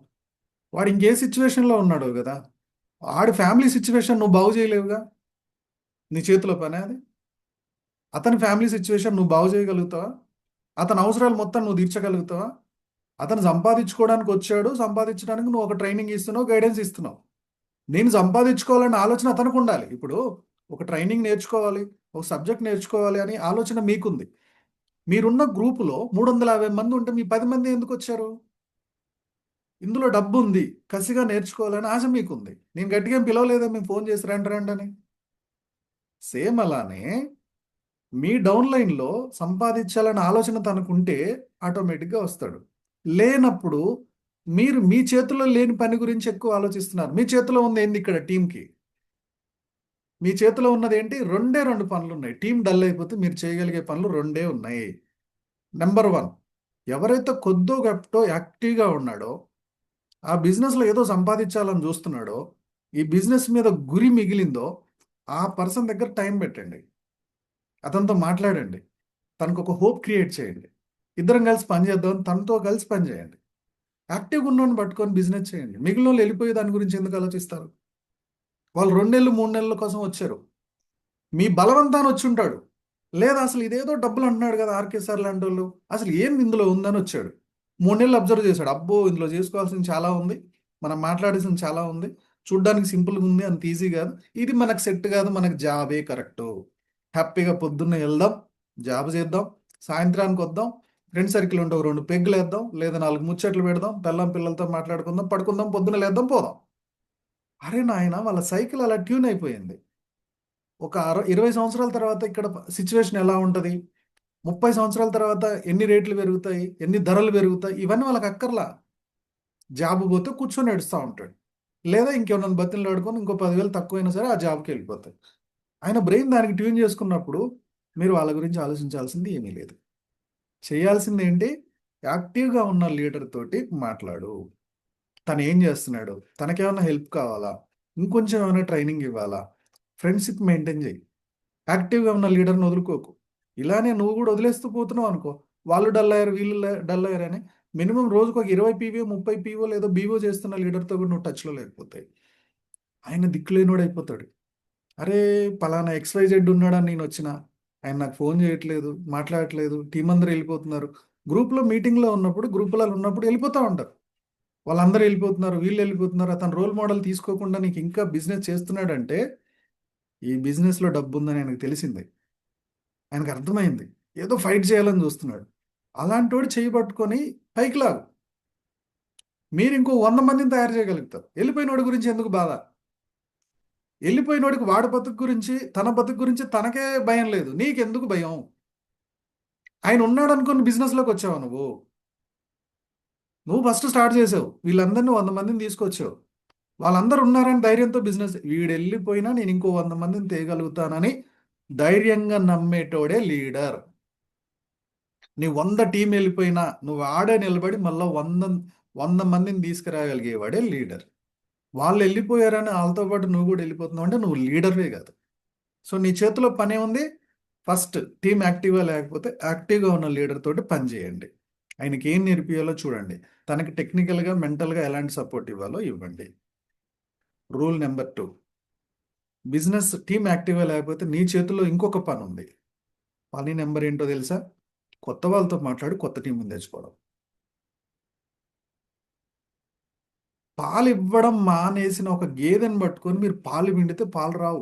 వాడు ఇంకే సిచ్యువేషన్లో ఉన్నాడు కదా, ఆడి ఫ్యామిలీ సిచ్యువేషన్ నువ్వు బాగు చేయలేవుగా. నీ చేతిలో పనే అది. అతని ఫ్యామిలీ సిచ్యువేషన్ నువ్వు బాగు చేయగలుగుతావా? అతని అవసరాలు మొత్తం నువ్వు తీర్చగలుగుతావా? అతను సంపాదించుకోవడానికి వచ్చాడు, సంపాదించడానికి నువ్వు ఒక ట్రైనింగ్ ఇస్తున్నావు, గైడెన్స్ ఇస్తున్నావు. నేను సంపాదించుకోవాలనే ఆలోచన అతనికి ఉండాలి. ఇప్పుడు ఒక ట్రైనింగ్ నేర్చుకోవాలి, ఒక సబ్జెక్ట్ నేర్చుకోవాలి అని ఆలోచన మీకుంది. మీరున్న గ్రూపులో 350 మంది ఉంటే మీ 10 మంది ఎందుకు వచ్చారు? ఇందులో డబ్బు ఉంది, కసిగా నేర్చుకోవాలని ఆశ మీకుంది. నేను గట్టిగా ఏం పిలవలేదా మేము ఫోన్ చేసి రండి రండి అని. సేమ్ అలానే మీ డౌన్ లైన్లో సంపాదించాలనే ఆలోచన తనకుంటే ఆటోమేటిక్గా వస్తాడు. లేనప్పుడు మీరు మీ చేతిలో లేని పని గురించి ఎక్కువ ఆలోచిస్తున్నారు. మీ చేతిలో ఉంది ఏంది ఇక్కడ టీంకి? మీ చేతిలో ఉన్నది ఏంటి? 2 పనులు ఉన్నాయి. టీం డల్ అయిపోతే మీరు చేయగలిగే పనులు 2 ఉన్నాయి. నెంబర్ 1, ఎవరైతే కొద్దో గొప్పతో యాక్టివ్గా ఉన్నాడో, ఆ బిజినెస్లో ఏదో సంపాదించాలని చూస్తున్నాడో, ఈ బిజినెస్ మీద గురి మిగిలిందో, ఆ పర్సన్ దగ్గర టైం పెట్టండి, అతనితో మాట్లాడండి, తనకు ఒక హోప్ క్రియేట్ చేయండి. ఇద్దరం కలిసి పని చేద్దాం, తనతో కలిసి పని చేయండి. యాక్టివ్గా ఉన్నోని పట్టుకొని బిజినెస్ చేయండి. మిగిలిన వాళ్ళు వెళ్ళిపోయి దాని గురించి ఎందుకు ఆలోచిస్తారు? వాళ్ళు 2 నెలలు 3 నెలల కోసం వచ్చారు, మీ బలవంతాన్ని వచ్చి ఉంటాడు. లేదా అసలు ఇదేదో డబ్బులు అంటున్నాడు కదా ఆర్కే సార్ లాంటి వాళ్ళు, అసలు ఏం ఇందులో ఉందని వచ్చాడు. 3 నెలలు అబ్జర్వ్ చేశాడు, అబ్బో ఇందులో చేసుకోవాల్సింది చాలా ఉంది, మనం మాట్లాడాల్సింది చాలా ఉంది, చూడ్డానికి సింపుల్గా ఉంది, అంత ఈజీ కాదు, ఇది మనకు సెట్ కాదు, మనకు జాబే కరెక్టు. హ్యాపీగా పొద్దున్నే వెళ్దాం, జాబ్ చేద్దాం, సాయంత్రానికి వద్దాం, ఫ్రెండ్ సర్కిల్ ఉంటే ఒక 2 పెగ్గులు వేద్దాం, లేదా 4 ముచ్చట్లు పెడదాం, పిల్లలతో మాట్లాడుకుందాం, పడుకుందాం, పొద్దున్న లేద్దాం, పోదాం. అరే నాయన, వాళ్ళ సైకిల్ అలా ట్యూన్ అయిపోయింది. ఒక 20 సంవత్సరాల తర్వాత ఇక్కడ సిచ్యువేషన్ ఎలా ఉంటుంది? 30 సంవత్సరాల తర్వాత ఎన్ని రేట్లు పెరుగుతాయి, ఎన్ని ధరలు పెరుగుతాయి, ఇవన్నీ వాళ్ళకి అక్కర్లా. జాబ్ పోతే కూర్చొని ఏడుస్తూ ఉంటాడు, లేదా ఇంకేమన్నా బతిని ఆడుకొని ఇంకో 10,000 తక్కువైనా సరే ఆ జాబ్కి వెళ్ళిపోతాయి. ఆయన బ్రెయిన్ దానికి ట్యూన్ చేసుకున్నప్పుడు మీరు వాళ్ళ గురించి ఆలోచించాల్సింది ఏమీ లేదు. చేయాల్సింది ఏంటి? యాక్టివ్గా ఉన్న లీడర్ తోటి మాట్లాడు. తను ఏం చేస్తున్నాడు, తనకేమైనా హెల్ప్ కావాలా, ఇంకొంచెం ఏమైనా ట్రైనింగ్ ఇవ్వాలా, ఫ్రెండ్షిప్ మెయింటైన్ చేయి. యాక్టివ్గా ఉన్న లీడర్ని వదులుకోకు. ఇలానే నువ్వు కూడా వదిలేస్తూ పోతున్నావు అనుకో, వాళ్ళు డల్ అయ్యారు, వీళ్ళు డల్ అయ్యారు అని మినిమం రోజుకు ఒక 20 పీవో 30 పీవో లేదో బీవో చేస్తున్న లీడర్తో కూడా నువ్వు టచ్లో లేకపోతే ఆయన దిక్కులేనోడు అయిపోతాడు. అరే, పలానా XYZ ఉన్నాడని నేను వచ్చిన, ఆయన నాకు ఫోన్ చేయట్లేదు, మాట్లాడట్లేదు, టీం అందరూ వెళ్ళిపోతున్నారు. గ్రూప్లో మీటింగ్లో ఉన్నప్పుడు, గ్రూపులలో ఉన్నప్పుడు వెళ్ళిపోతూ ఉంటారు. వాళ్ళందరూ వెళ్ళిపోతున్నారు, వీళ్ళు వెళ్ళిపోతున్నారు. అతను రోల్ మోడల్ తీసుకోకుండా నీకు ఇంకా బిజినెస్ చేస్తున్నాడంటే ఈ బిజినెస్లో డబ్బు ఉందని ఆయనకు తెలిసింది. ఆయనకు అర్థమైంది. ఏదో ఫైట్ చేయాలని చూస్తున్నాడు. అలాంటి వాడు చేయి పట్టుకొని పైకి లాగు. మీరు ఇంకో 100 మందిని తయారు చేయగలుగుతారు. వెళ్ళిపోయినోడి గురించి ఎందుకు బాధ? వెళ్ళిపోయినోడికి వాడి బతుకు గురించి, తన బతుకు గురించి తనకే భయం లేదు, నీకెందుకు భయం? ఆయన ఉన్నాడు అనుకుని బిజినెస్లోకి వచ్చావు నువ్వు. నువ్వు ఫస్ట్ స్టార్ట్ చేసావు, వీళ్ళందరినీ 100 మందిని తీసుకొచ్చావు. వాళ్ళందరూ ఉన్నారని ధైర్యంతో బిజినెస్, వీడు వెళ్ళిపోయినా నేను ఇంకో 100 మందిని తేగలుగుతానని ధైర్యంగా నమ్మేటోడే లీడర్. నీ 100 టీం వెళ్ళిపోయినా నువ్వు ఆడే నిలబడి మళ్ళీ 100 మందిని తీసుకురాగలిగేవాడే లీడర్. వాళ్ళు వెళ్ళిపోయారని వాళ్ళతో పాటు నువ్వు కూడా వెళ్ళిపోతున్నావు అంటే నువ్వు లీడర్వే కాదు. సో నీ చేతిలో పనే ఉంది. ఫస్ట్ టీం యాక్టివ్గా లేకపోతే యాక్టివ్గా ఉన్న లీడర్ తోటి పని చేయండి. ఆయనకి ఏం నేర్పియాలో చూడండి. తనకి టెక్నికల్గా మెంటల్గా ఎలాంటి సపోర్ట్ ఇవ్వాలో ఇవ్వండి. రూల్ నెంబర్ 2, బిజినెస్ టీం యాక్టివ్గా లేకపోతే నీ చేతిలో ఇంకొక పని ఉంది. పని నెంబర్ ఏంటో తెలుసా? కొత్త వాళ్ళతో మాట్లాడి కొత్త టీం తెచ్చుకోవడం. పాలు ఇవ్వడం మానేసిన ఒక గేదెని పట్టుకొని మీరు పాలు పిండితే పాలు రావు.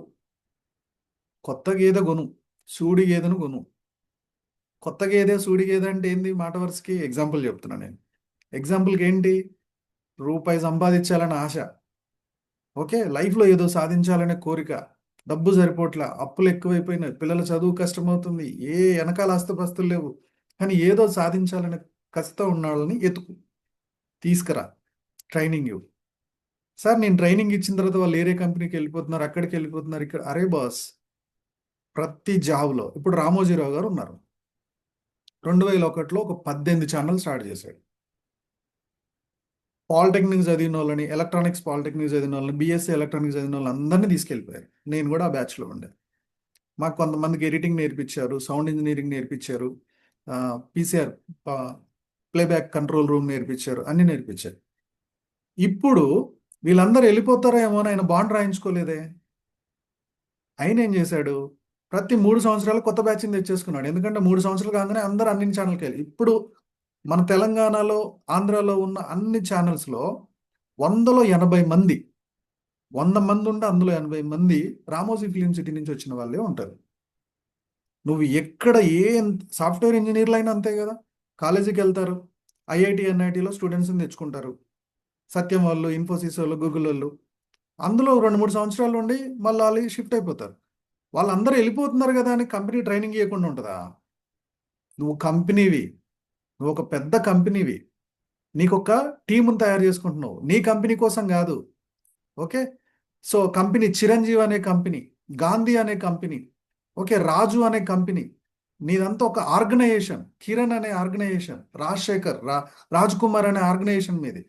కొత్త గేదె కొను, సూడి గేదెను కొను. కొత్త గేదె సూడి గేదె అంటే ఏంది? మాట వరుసకి ఎగ్జాంపుల్ చెప్తున్నా నేను. ఎగ్జాంపుల్కి ఏంటి? రూపాయి సంపాదించాలని ఆశ, ఓకే, లైఫ్లో ఏదో సాధించాలనే కోరిక, డబ్బు సరిపోట్ల, అప్పులు ఎక్కువైపోయినాయి, పిల్లల చదువు కష్టమవుతుంది, ఏ వెనకాల ఆస్తుపాస్తులు లేవు, కానీ ఏదో సాధించాలనే కసితో ఉన్నాళ్ళని ఎతుకు, తీసుకురా, ట్రైనింగ్ ఇవ్వు. సార్ నేను ట్రైనింగ్ ఇచ్చిన తర్వాత వాళ్ళు ఏరే కంపెనీకి వెళ్ళిపోతున్నారు, అక్కడికి వెళ్ళిపోతున్నారు, ఇక్కడ. అరే బాస్, ప్రతి జాబ్లో ఇప్పుడు రామోజీరావు గారు ఉన్నారు. 2001లో ఒక 18 ఛానల్ స్టార్ట్ చేశాడు. పాలిటెక్నిక్ చదివిన వాళ్ళని, ఎలక్ట్రానిక్స్ పాలిటెక్నిక్ చదివిన వాళ్ళని, బీఎస్సీ ఎలక్ట్రానిక్స్ చదివిన వాళ్ళని అందరినీ తీసుకెళ్ళిపోయారు. నేను కూడా ఆ బ్యాచ్లో ఉండే. మాకు కొంతమందికి ఎడిటింగ్ నేర్పించారు, సౌండ్ ఇంజనీరింగ్ నేర్పించారు, పీసీఆర్ ప్లేబ్యాక్ కంట్రోల్ రూమ్ నేర్పించారు, అన్నీ నేర్పించారు. ఇప్పుడు వీళ్ళందరూ వెళ్ళిపోతారేమో అని ఆయన బాండ్ రాయించుకోలేదే. ఆయన ఏం చేశాడు? ప్రతి 3 సంవత్సరాలు కొత్త బ్యాచ్ని తెచ్చేసుకున్నాడు. ఎందుకంటే 3 సంవత్సరాలు కాగానే అందరూ అన్ని ఛానల్కి వెళ్ళి, ఇప్పుడు మన తెలంగాణలో, ఆంధ్రాలో ఉన్న అన్ని ఛానల్స్లో 100లో 80 మంది, 100 మంది ఉంటే అందులో 80 మంది రామోజీ ఫిలిం సిటీ నుంచి వచ్చిన వాళ్ళే ఉంటారు. నువ్వు ఎక్కడ ఏ సాఫ్ట్వేర్ ఇంజనీర్లు అయినా అంతే కదా. కాలేజీకి వెళ్తారు, ఐఐటి ఎన్ఐటీలో స్టూడెంట్స్ని తెచ్చుకుంటారు, సత్యం వాళ్ళు, ఇన్ఫోసిస్ వాళ్ళు, గూగుల్ వాళ్ళు. అందులో 2-3 సంవత్సరాలు ఉండి మళ్ళీ వాళ్ళు షిఫ్ట్ అయిపోతారు. వాళ్ళందరూ వెళ్ళిపోతున్నారు కదా అని కంపెనీ ట్రైనింగ్ ఇవ్వకుండా ఉంటుందా? నువ్వు కంపెనీవి, నువ్వు ఒక పెద్ద కంపెనీవి, నీకు ఒక టీముని తయారు చేసుకుంటున్నావు, నీ కంపెనీ కోసం కాదు. ఓకే, సో కంపెనీ చిరంజీవి అనే కంపెనీ, గాంధీ అనే కంపెనీ, ఓకే, రాజు అనే కంపెనీ, నీదంతా ఒక ఆర్గనైజేషన్. కిరణ్ అనే ఆర్గనైజేషన్, రాజశేఖర్, రాజ్ కుమార్ అనే ఆర్గనైజేషన్ మీది.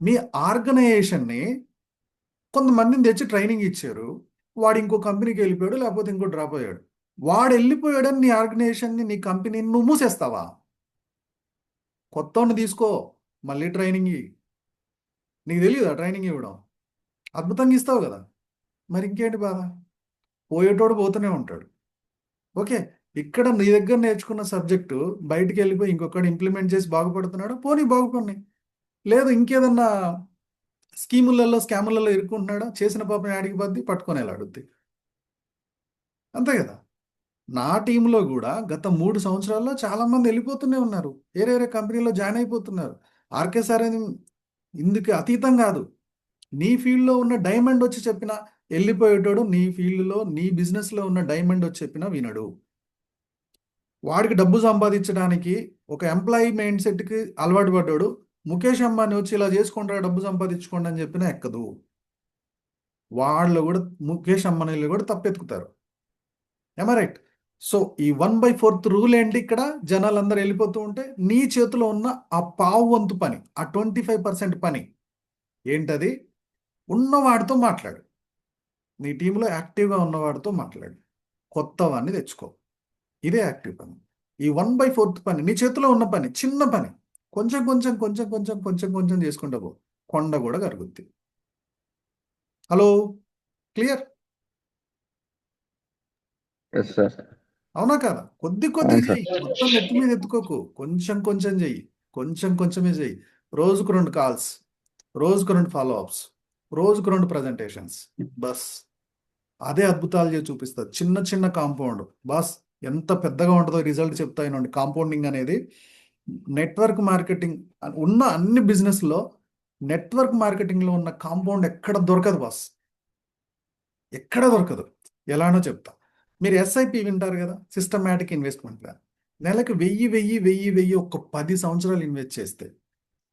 మీ ఆర్గనైజేషన్ని కొంతమందిని తెచ్చి ట్రైనింగ్ ఇచ్చారు, వాడు ఇంకో కంపెనీకి వెళ్ళిపోయాడు, లేకపోతే ఇంకో డ్రాప్ అయ్యాడు. వాడు వెళ్ళిపోయాడని నీ ఆర్గనైజేషన్ని, నీ కంపెనీని నువ్వు మూసేస్తావా? కొత్తవాడిని తీసుకో, మళ్ళీ ట్రైనింగ్ ఇయ్యి. నీకు తెలియదా ట్రైనింగ్ ఇవ్వడం? అద్భుతంగా ఇస్తావు కదా, మరి ఇంకేంటి బాధ? పోయేటోడు పోతూనే ఉంటాడు. ఓకే, ఇక్కడ నీ దగ్గర నేర్చుకున్న సబ్జెక్టు బయటికి వెళ్ళిపోయి ఇంకొకటి ఇంప్లిమెంట్ చేసి బాగుపడుతున్నాడు, పోనీ బాగుపడి. లేదు ఇంకేదన్నా స్కీములలో, స్కాములలో ఇరుక్కుంటున్నాడా, చేసిన పాపం యాడికి బద్ది పట్టుకొని వెళ్ళాడుద్ది. అంతే కదా. నా టీంలో కూడా గత 3 సంవత్సరాల్లో చాలామంది వెళ్ళిపోతూనే ఉన్నారు, వేరే వేరే కంపెనీలో జాయిన్ అయిపోతున్నారు. ఆర్కే సార్ అని ఇందుకు అతీతం కాదు. నీ ఫీల్డ్లో ఉన్న డైమండ్ వచ్చి చెప్పినా వెళ్ళిపోయేటోడు, నీ ఫీల్డ్లో నీ బిజినెస్లో ఉన్న డైమండ్ వచ్చి చెప్పినా వినడు. వాడికి డబ్బు సంపాదించడానికి ఒక ఎంప్లాయీ మైండ్ సెట్కి అలవాటు పడ్డాడు. ముఖేష్ అంబానీ వచ్చి ఇలా చేసుకుంటాడు, డబ్బు సంపాదించుకోండి అని చెప్పినా ఎక్కదు. వాళ్ళు కూడా, ముఖేష్ అంబానీలు కూడా తప్పెత్తుకుతారు. రైట్? సో ఈ 1/4 రూల్ ఏంటి? ఇక్కడ జనాలందరూ వెళ్ళిపోతూ ఉంటే నీ చేతిలో ఉన్న ఆ పావు వంతు పని, ఆ 25% పని ఏంటది? ఉన్నవాడితో మాట్లాడు. నీ టీంలో యాక్టివ్గా ఉన్నవాడితో మాట్లాడు. కొత్త వాడిని తెచ్చుకో. ఇదే యాక్టివ్ పని. ఈ 1/4 పని నీ చేతిలో ఉన్న పని, చిన్న పని, కొంచెం కొంచెం కొంచెం కొంచెం కొంచెం కొంచెం చేసుకుంటా పో. కొండ కూడా కరుగుద్ది. Hello, clear? Yes sir. అవునా కాదా? కొద్ది కొద్దిగా అవును సార్. చెయ్యి, మొత్తం నెత్తి మీద ఎత్తుకోకు. కొంచెం కొంచెం చెయ్యి, కొంచెం కొంచెమే చెయ్యి. రోజుకు 2 కాల్స్, రోజుకు 2 ఫాలో అప్స్, రోజుకు 2 ప్రజెంటేషన్స్. బస్ అదే అద్భుతాలు చేసి చూపిస్తుంది. చిన్న చిన్న కాంపౌండ్ బాస్ ఎంత పెద్దగా ఉంటుందో రిజల్ట్ చెప్తాయినండి. కాంపౌండింగ్ అనేది నెట్వర్క్ మార్కెటింగ్ ఉన్న అన్ని బిజినెస్లో, నెట్వర్క్ మార్కెటింగ్లో ఉన్న కాంపౌండ్ ఎక్కడ దొరకదు బాస్, ఎక్కడ దొరకదు. ఎలానో చెప్తా. మీరు ఎస్ఐపి వింటారు కదా, సిస్టమాటిక్ ఇన్వెస్ట్మెంట్ ప్లాన్. నెలకు 1000 ఒక 10 సంవత్సరాలు ఇన్వెస్ట్ చేస్తే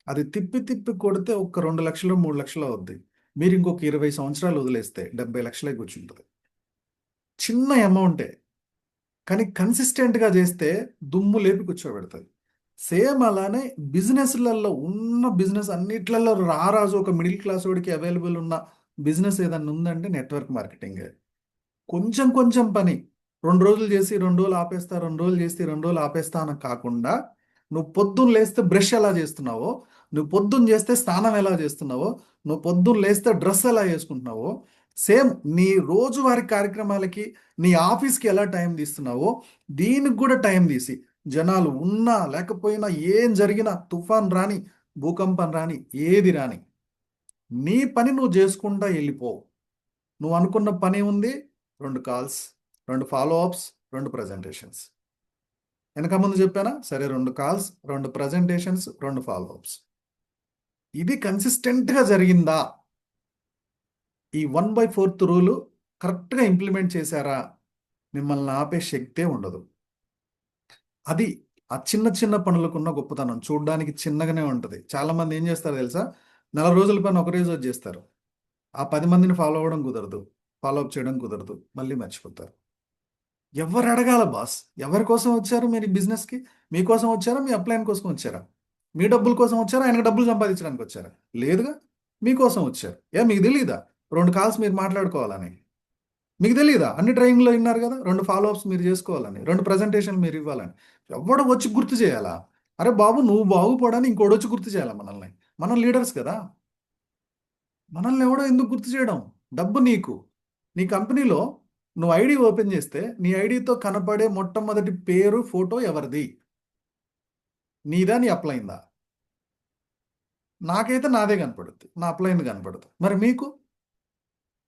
అది తిప్పి తిప్పి కొడితే ఒక 2 లక్షలు 3 లక్షలు అవుద్ది. మీరు ఇంకొక 20 సంవత్సరాలు వదిలేస్తే 70 లక్షలే కూర్చుంటుంది. చిన్న అమౌంటే, కానీ కన్సిస్టెంట్గా చేస్తే దుమ్ము లేపి కూర్చోబెడుతుంది. సేమ్ అలానే బిజినెస్లలో ఉన్న బిజినెస్ అన్నిట్లలో రారాజు ఒక మిడిల్ క్లాస్ వాడికి అవైలబుల్ ఉన్న బిజినెస్ ఏదన్నా ఉందంటే నెట్వర్క్ మార్కెటింగే. కొంచెం కొంచెం పని 2 రోజులు చేసి 2 రోజులు ఆపేస్తా, 2 రోజులు చేసి 2 రోజులు ఆపేస్తా అని కాకుండా, నువ్వు పొద్దున్న లేస్తే బ్రష్ ఎలా చేస్తున్నావో, నువ్వు పొద్దున్న చేస్తే స్నానం ఎలా చేస్తున్నావో, నువ్వు పొద్దున్న లేస్తే డ్రెస్ ఎలా వేసుకుంటున్నావో, సేమ్ నీ రోజువారీ కార్యక్రమాలకి, నీ ఆఫీస్కి ఎలా టైం తీస్తున్నావో, దీనికి కూడా టైం తీసి, జనాలు ఉన్నా లేకపోయినా, ఏం జరిగినా, తుఫాన్ రాని, భూకంపం రాని, ఏది రాని, నీ పని నువ్వు చేసుకుంటా వెళ్ళిపో. నువ్వు అనుకున్న పని ఉంది, 2 కాల్స్, 2 ఫాలో అప్స్, 2 ప్రజెంటేషన్స్. వెనక ముందు చెప్పానా? సరే, 2 కాల్స్, 2 ప్రజెంటేషన్స్, 2 ఫాలో అప్స్. ఇది కన్సిస్టెంట్గా జరిగిందా? ఈ 1/4 రూలు కరెక్ట్గా ఇంప్లిమెంట్ చేశారా? మిమ్మల్ని ఆపే శక్తే ఉండదు. అది ఆ చిన్న చిన్న పనులకున్న గొప్పతనం. చూడడానికి చిన్నగానే ఉంటుంది. చాలామంది ఏం చేస్తారు తెలుసా? 4 రోజుల పని ఒక రోజు చేస్తారు. ఆ 10 మందిని ఫాలో అవ్వడం కుదరదు, ఫాలో అప్ చేయడం కుదరదు, మళ్ళీ మర్చిపోతారు. ఎవరు అడగాల బాస్? ఎవరి కోసం వచ్చారు మీరు ఈ బిజినెస్కి? మీకోసం వచ్చారా? మీ అప్లైన్ కోసం వచ్చారా? మీ డబ్బుల కోసం వచ్చారా? ఆయనకు డబ్బులు సంపాదించడానికి వచ్చారా? లేదుగా, మీకోసం వచ్చారు. మీకు తెలియదా 2 కాల్స్ మీరు మాట్లాడుకోవాలని? మీకు తెలియదా అన్ని ట్రైనింగ్లో విన్నారు కదా, 2 ఫాలో అప్స్ మీరు చేసుకోవాలని, 2 ప్రజెంటేషన్లు మీరు ఇవ్వాలని? ఎవడో వచ్చి గుర్తు చేయాలా? అరే బాబు, నువ్వు బాగుపడని ఇంకోటి వచ్చి గుర్తు చేయాలా మనల్ని? మనం లీడర్స్ కదా. మనల్ని ఎవడో ఎందుకు గుర్తు చేయడం? డబ్బు నీకు. నీ కంపెనీలో నువ్వు ఐడి ఓపెన్ చేస్తే నీ ఐడితో కనపడే మొట్టమొదటి పేరు, ఫోటో ఎవరిది? నీదా, నీ అప్లైందా? నాకైతే నాదే కనపడుద్ది, నా అప్లైన్ కనపడదు. మరి మీకు?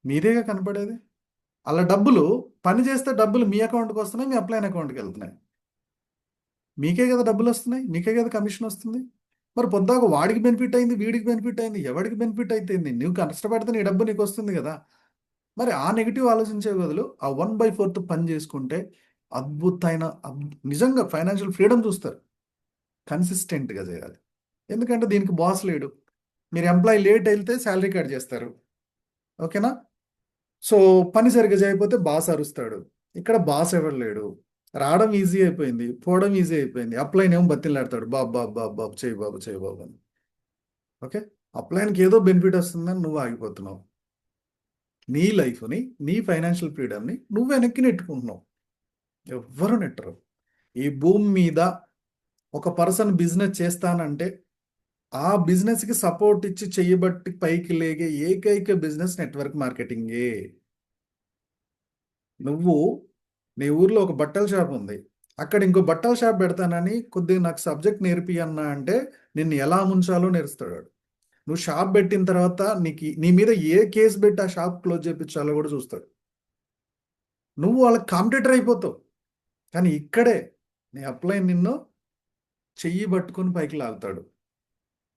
మీదేగా కనపడేది. అలా డబ్బులు పని చేస్తే డబ్బులు మీ అకౌంట్కి వస్తున్నాయి, మీ అప్లైన్ అకౌంట్కి వెళ్తున్నాయి. మీకే కదా డబ్బులు వస్తున్నాయి, మీకే కదా కమిషన్ వస్తుంది. మరి పొద్దాక వాడికి బెనిఫిట్ అయింది, వీడికి బెనిఫిట్ అయింది, ఎవడికి బెనిఫిట్ అయితే నువ్వు కష్టపడితే నీ డబ్బు నీకు వస్తుంది కదా. మరి ఆ నెగిటివ్ ఆలోచించే బదులు ఆ 1/4 పని చేసుకుంటే అద్భుతమైన నిజంగా ఫైనాన్షియల్ ఫ్రీడమ్ చూస్తారు. కన్సిస్టెంట్గా చేయాలి. ఎందుకంటే దీనికి బాస్ లేడు. మీరు ఎంప్లాయీ లేట్ వెళ్తే శాలరీ కట్ చేస్తారు. ఓకేనా? సో పని సరిగ్గా చేయకపోతే బాస్ అరుస్తాడు. ఇక్కడ బాస్ ఎవరు లేడు. రావడం ఈజీ అయిపోయింది, పోవడం ఈజీ అయిపోయింది. అప్లైన్ ఏమో బతిలాడతాడు, బాబు బాబు బాబు బాబు చేయి బాబు, చేయి బాబు అని. ఓకే, అప్లైన్కి ఏదో బెనిఫిట్ వస్తుందని నువ్వు ఆగిపోతున్నావు. నీ లైఫ్ని, నీ ఫైనాన్షియల్ ఫ్రీడమ్ని నువ్వు వెనక్కి నెట్టుకుంటున్నావు. ఎవ్వరు నెట్టరు. ఈ భూమి మీద ఒక పర్సన్ బిజినెస్ చేస్తానంటే ఆ బిజినెస్కి సపోర్ట్ ఇచ్చి చెయ్యబట్టి పైకి లేగే ఏకైక బిజినెస్ నెట్వర్క్ మార్కెటింగే. నువ్వు నీ ఊర్లో ఒక బట్టల షాప్ ఉంది, అక్కడ ఇంకో బట్టల షాప్ పెడతానని కొద్దిగా నాకు సబ్జెక్ట్ నేర్పి అన్నా అంటే నిన్ను ఎలా ముంచాలో నేర్స్తాడు వాడు. నువ్వు షాప్ పెట్టిన తర్వాత నీ మీద ఏ కేసు పెట్టి ఆ షాప్ క్లోజ్ చేయించాలో కూడా చూస్తాడు. నువ్వు వాళ్ళకి కాంపిటేటర్ అయిపోతావు. కానీ ఇక్కడే నీ అప్లైన్ నిన్ను చెయ్యి పట్టుకొని పైకి లాగుతాడు.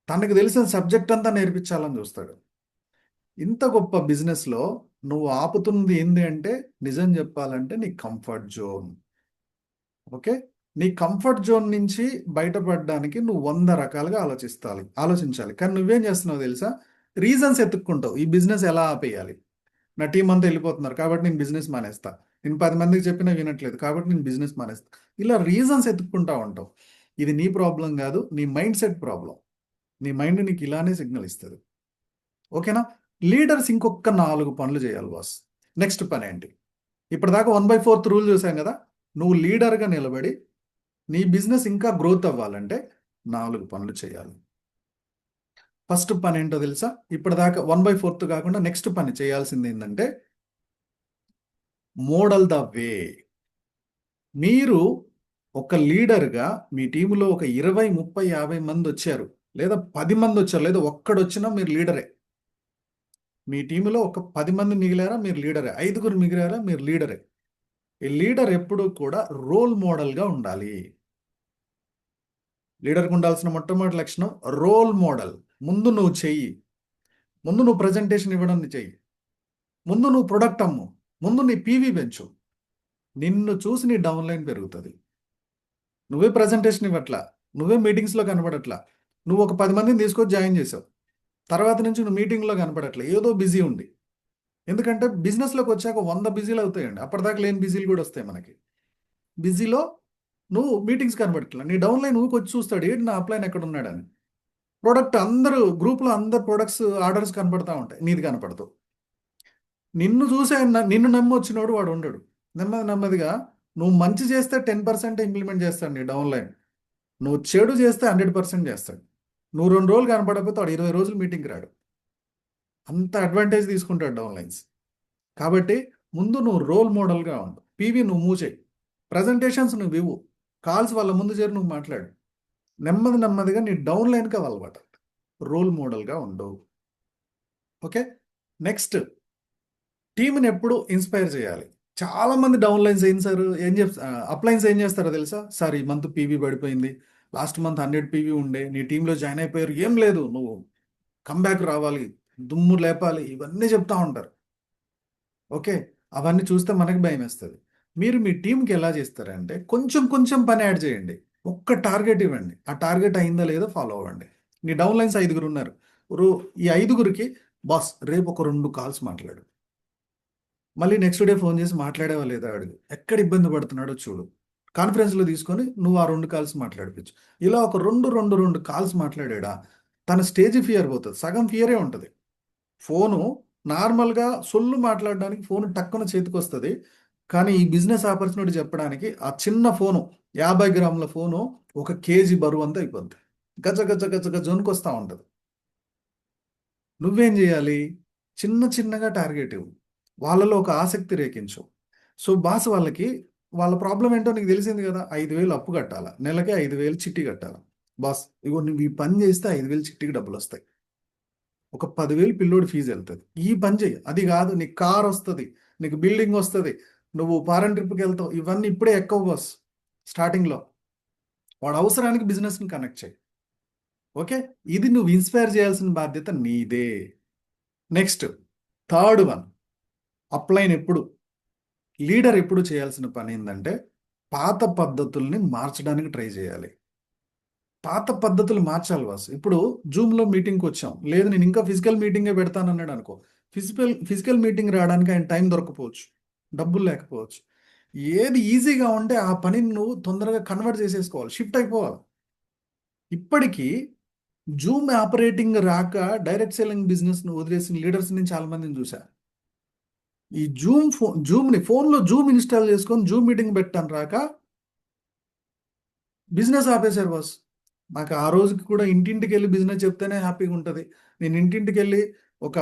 తనకు తెలిసిన సబ్జెక్ట్ అంతా నేర్పించాలని చూస్తాడు. ఇంత గొప్ప బిజినెస్లో నువ్వు ఆపుతున్నది ఏంది అంటే, నిజం చెప్పాలంటే నీ కంఫర్ట్ జోన్. ఓకే, నీ కంఫర్ట్ జోన్ నుంచి బయటపడడానికి నువ్వు 100 రకాలుగా ఆలోచించాలి. కానీ నువ్వేం చేస్తున్నావు తెలుసా? రీజన్స్ ఎత్తుక్కుంటావు. ఈ బిజినెస్ ఎలా ఆపేయాలి? నా టీం అంతా వెళ్ళిపోతున్నారు కాబట్టి నేను బిజినెస్ మానేస్తా. నేను 10 మందికి చెప్పినా వినట్లేదు కాబట్టి నేను బిజినెస్ మానేస్తాను. ఇలా రీజన్స్ ఎత్తుక్కుంటా ఉంటావు. ఇది నీ ప్రాబ్లం కాదు, నీ మైండ్ సెట్ ప్రాబ్లం. నీ మైండ్ నీకు ఇలానే సిగ్నల్ ఇస్తుంది. ఓకేనా? లీడర్స్ ఇంకొక 4 పనులు చేయాలి బాస్. నెక్స్ట్ పని ఏంటి? ఇప్పటిదాకా 1/4 రూల్ చూసాం కదా. నువ్వు లీడర్గా నిలబడి నీ బిజినెస్ ఇంకా గ్రోత్ అవ్వాలంటే 4 పనులు చేయాలి. ఫస్ట్ పని ఏంటో తెలుసా? ఇప్పటిదాకా 1/4 కాకుండా నెక్స్ట్ పని చేయాల్సింది ఏంటంటే మోడల్ ద వే. మీరు ఒక లీడర్గా మీ టీంలో ఒక 20, 30, 50 మంది వచ్చారు, లేదా 10 మంది వచ్చారు, లేదా ఒక్కడొచ్చినా మీరు లీడరే. మీ టీంలో ఒక 10 మంది మిగిలారా మీరు లీడరే, 5గురు మిగిలారా మీరు లీడరే. ఈ లీడర్ ఎప్పుడూ కూడా రోల్ మోడల్గా ఉండాలి. లీడర్కి ఉండాల్సిన మొట్టమొదటి లక్షణం రోల్ మోడల్. ముందు నువ్వు చెయ్యి, ముందు నువ్వు ప్రజెంటేషన్ ఇవ్వడం చెయ్యి, ముందు నువ్వు ప్రొడక్ట్ అమ్ము, ముందు నీ పీవీ పెంచు. నిన్ను చూసి నీ డౌన్లైన్ పెరుగుతుంది. నువ్వే ప్రజెంటేషన్ ఇవ్వట్లా, నువ్వే మీటింగ్స్లో కనపడట్లా, నువ్వు ఒక 10 మందిని తీసుకొచ్చి జాయిన్ చేసావు, తర్వాత నుంచి నువ్వు మీటింగ్లో కనపడట్లే, ఏదో బిజీ ఉండి. ఎందుకంటే బిజినెస్లోకి వచ్చాక 100 బిజీలు అవుతాయండి. అప్పటిదాకా లేని బిజీలు కూడా వస్తాయి మనకి. బిజీలో నువ్వు మీటింగ్స్ కనబడట్లా, నీ డౌన్లైన్ నువ్వు వచ్చి చూస్తాడు, ఏంటి నా అప్లైన్ ఎక్కడ ఉన్నాడని. ప్రోడక్ట్ అందరూ గ్రూప్లో అందరు ప్రొడక్ట్స్ ఆర్డర్స్ కనపడతా ఉంటాయి, నీది కనపడతావు. నిన్ను చూసే నిన్ను నమ్మి వచ్చినోడు వాడు ఉండడు. నెమ్మదిగా నువ్వు మంచి చేస్తే 10% ఇంప్లిమెంట్ చేస్తాడు నీ డౌన్లైన్, నువ్వు చెడు చేస్తే 100% చేస్తాడు. నువ్వు 2 రోజులు కనపడకపోతే వాడు 20 రోజులు మీటింగ్కి రాడు. అంత అడ్వాంటేజ్ తీసుకుంటాడు డౌన్లైన్స్. కాబట్టి ముందు నువ్వు రోల్ మోడల్గా ఉండు. పీవీ నువ్వు మూవ్ చేయి, ప్రజెంటేషన్స్ నువ్వు ఇవ్వు, కాల్స్ వాళ్ళ ముందు చేరి నువ్వు మాట్లాడు. నెమ్మదిగా నీ డౌన్లైన్కి అలవాటు. రోల్ మోడల్గా ఉండు. ఓకే. నెక్స్ట్, టీంని ఎప్పుడు ఇన్స్పైర్ చేయాలి. చాలా మంది డౌన్లైన్స్ అప్లైన్స్ ఏం చేస్తారో తెలుసా? సార్ ఈ మంత్ పీవీ పడిపోయింది, లాస్ట్ మంత్ 100 పీవీ ఉండే, నీ టీంలో జాయిన్ అయిపోయారు, ఏం లేదు, నువ్వు కమ్బ్యాక్ రావాలి, దుమ్ము లేపాలి, ఇవన్నీ చెప్తా ఉంటారు. ఓకే, అవన్నీ చూస్తే మనకి భయం వేస్తుంది. మీరు మీ టీంకి ఎలా చేస్తారంటే కొంచెం పని యాడ్ చేయండి, ఒక్క టార్గెట్ ఇవ్వండి, ఆ టార్గెట్ అయిందా లేదో ఫాలో అవ్వండి. నీ డౌన్లైన్స్ 5గురు ఉన్నారు, ఈ 5గురికి బాస్ రేపు ఒక 2 కాల్స్ మాట్లాడు, మళ్ళీ నెక్స్ట్ డే ఫోన్ చేసి మాట్లాడేవా లేదా అడుగు, ఎక్కడ ఇబ్బంది పడుతున్నాడో చూడు, కాన్ఫరెన్స్లో తీసుకొని నువ్వు ఆ 2 కాల్స్ మాట్లాడిపించు. ఇలా ఒక 2 కాల్స్ మాట్లాడా తన స్టేజ్ ఫియర్ పోతుంది, సగం ఫియరే ఉంటుంది. ఫోను నార్మల్గా సొల్లు మాట్లాడడానికి ఫోన్ టక్కున చేతికి వస్తుంది, కానీ ఈ బిజినెస్ ఆపర్చునిటీ చెప్పడానికి ఆ చిన్న ఫోను 50 గ్రాముల ఫోను 1 కేజీ బరువు అంతా అయిపోద్ది, గజ వస్తూ ఉంటుంది. నువ్వేం చేయాలి? చిన్నగా టార్గెట్ ఇవ్వు, వాళ్ళలో ఒక ఆసక్తి రేకించు. సో బాస్ వాళ్ళ ప్రాబ్లం ఏంటో నీకు తెలిసింది కదా, 5,000 అప్పు కట్టాలా, నెలకి 5,000 చిట్టి కట్టాలా. బాస్ ఇగో నువ్వు ఈ పని చేస్తే 5,000 చిట్టికి డబ్బులు వస్తాయి, ఒక 10,000 పిల్లోడి ఫీజు వెళ్తుంది, ఈ పని చేయి. అది కాదు, నీకు కార్ వస్తుంది, నీకు బిల్డింగ్ వస్తుంది, నువ్వు ఫారెన్ ట్రిప్కి వెళ్తావు, ఇవన్నీ ఇప్పుడే ఎక్కువ బాస్. స్టార్టింగ్లో వాడు అవసరానికి బిజినెస్ని కనెక్ట్ చేయి. ఓకే, ఇది నువ్వు ఇన్స్పైర్ చేయాల్సిన బాధ్యత నీదే. Next, third one, upline leader ఎప్పుడు చేయాల్సిన పని ఏంటంటే పాత పద్ధతుల్ని మార్చడానికి ట్రై చేయాలి. పాత పద్ధతులు మార్చాలి బాస్. ఇప్పుడు జూమ్లో మీటింగ్కి వచ్చాం, లేదు నేను ఇంకా ఫిజికల్ మీటింగే పెడతానన్నాడు అనుకో, ఫిజికల్ మీటింగ్ రావడానికి ఆయన టైం దొరకపోవచ్చు, డబ్బులు లేకపోవచ్చు. ఏది ఈజీగా ఉంటే ఆ పనిని నువ్వు తొందరగా కన్వర్ట్ చేసేసుకోవాలి, షిఫ్ట్ అయిపోవాలి. ఇప్పటికీ జూమ్ ఆపరేటింగ్ రాక డైరెక్ట్ సెల్లింగ్ బిజినెస్ను వదిలేసిన లీడర్స్ నేను చాలా మందిని చూశాను. ఈ జూమ్ని ఫోన్లో జూమ్ ఇన్స్టాల్ చేసుకొని జూమ్ మీటింగ్ పెట్టాను రాక బిజినెస్ ఆపేశారు బాస్. నాకు ఆ రోజుకి కూడా ఇంటింటికి వెళ్ళి బిజినెస్ చెప్తేనే హ్యాపీగా ఉంటుంది. నేను ఇంటింటికి వెళ్ళి ఒక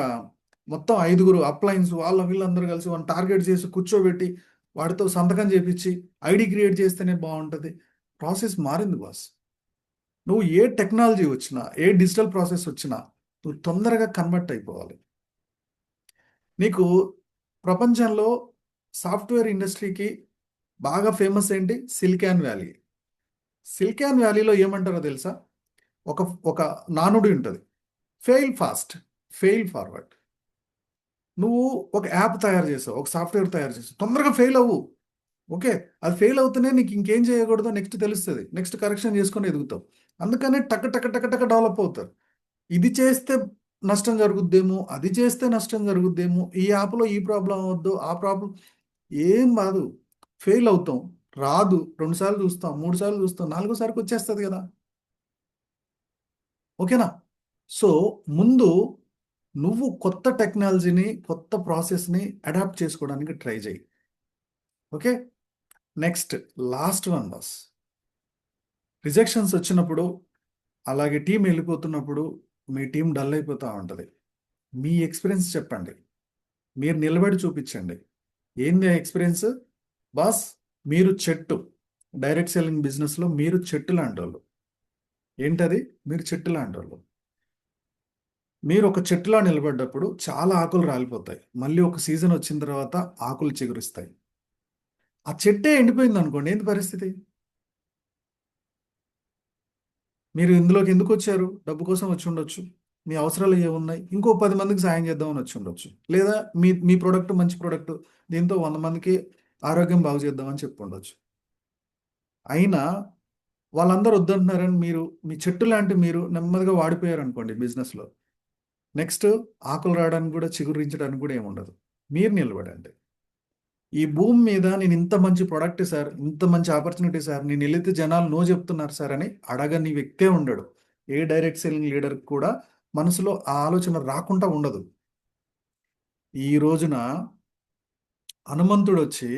మొత్తం 5గురు అప్లైన్స్ వీళ్ళందరూ కలిసి వాడిని టార్గెట్ చేసి కూర్చోబెట్టి వాడితో సంతకం చేపించి ఐడి క్రియేట్ చేస్తేనే బాగుంటుంది. ప్రాసెస్ మారింది బాస్. నువ్వు ఏ టెక్నాలజీ వచ్చినా, ఏ డిజిటల్ ప్రాసెస్ వచ్చినా నువ్వు తొందరగా కన్వర్ట్ అయిపోవాలి. నీకు ప్రపంచంలో సాఫ్ట్వేర్ ఇండస్ట్రీకి బాగా ఫేమస్ ఏంటి? Silicon valley. సిలికాన్ వ్యాలీలో ఏమంటారో తెలుసా? ఒక నానుడి ఉంటుంది, ఫెయిల్ ఫాస్ట్, ఫెయిల్ ఫార్వర్డ్. నువ్వు ఒక యాప్ తయారు చేసావు, ఒక సాఫ్ట్వేర్ తయారు చేసావు, తొందరగా ఫెయిల్ అవ్వు. ఓకే, అది ఫెయిల్ అవుతూనే నీకు ఇంకేం చేయకూడదో నెక్స్ట్ తెలుస్తుంది, నెక్స్ట్ కరెక్షన్ చేసుకొని ఎదుగుతావు. అందుకనే టక డెవలప్ అవుతారు. ఇది చేస్తే నష్టం జరుగుద్దేమో, అది చేస్తే నష్టం జరుగుద్దేమో, ఈ యాప్లో ఈ ప్రాబ్లం అవద్దు, ఆ ప్రాబ్లం. ఏం కాదు. ఫెయిల్ అవుతాం, రాదు, 2 సార్లు చూస్తాం, 3 సార్లు చూస్తాం, 4గోసారికి వచ్చేస్తుంది కదా. ఓకేనా? సో ముందు నువ్వు కొత్త టెక్నాలజీని, కొత్త ప్రాసెస్ని అడాప్ట్ చేసుకోవడానికి ట్రై చేయి. Okay. Next, last one boss. Rejections వచ్చినప్పుడు, అలాగే టీం వెళ్ళిపోతున్నప్పుడు మీ టీం డల్ అయిపోతూ ఉంటుంది. మీ ఎక్స్పీరియన్స్ చెప్పండి, మీరు నిలబడి చూపించండి. ఏంది ఆ ఎక్స్పీరియన్స్? బాస్, మీరు చెట్టు, డైరెక్ట్ సెల్లింగ్ బిజినెస్లో మీరు చెట్టు లాంటి వాళ్ళు. ఏంటది? మీరు చెట్టు లాంటి వాళ్ళు. మీరు ఒక చెట్టులా నిలబడ్డప్పుడు చాలా ఆకులు రాలిపోతాయి. మళ్ళీ ఒక సీజన్ వచ్చిన తర్వాత ఆకులు చిగురిస్తాయి. ఆ చెట్టే ఎండిపోయింది అనుకోండి, ఏంటి పరిస్థితి? మీరు ఇందులోకి ఎందుకు వచ్చారు? డబ్బు కోసం వచ్చి ఉండొచ్చు. మీ అవసరాలు ఏమున్నాయి? ఇంకో 10 మందికి సాయం చేద్దామని వచ్చి ఉండొచ్చు. లేదా మీ మీ ప్రోడక్ట్ మంచి ప్రోడక్ట్, దీంతో 100 మందికి ఆరోగ్యం బాగు చేద్దామని చెప్పి ఉండొచ్చు. అయినా వాళ్ళందరూ వద్దంటున్నారని మీరు, మీ చెట్టు లాంటి మీరు నెమ్మదిగా వాడిపోయారు అనుకోండి బిజినెస్లో. నెక్స్ట్ ఆకులు రావడానికి కూడా, చిగురించడానికి కూడా ఏముండదు. మీరు నిలబడండి. ఈ భూమి మీద నేను ఇంత మంచి ప్రోడక్ట్ సార్, ఇంత మంచి ఆపర్చునిటీ సార్, నేను వెళితే జనాలు నో చెప్తున్నారు సార్ అని అడగని వ్యక్తే ఉండడు. ఏ డైరెక్ట్ సెల్లింగ్ లీడర్ కూడా మనసులో ఆ ఆలోచన రాకుండా ఉండదు. ఈ రోజున హనుమంతుడు వచ్చి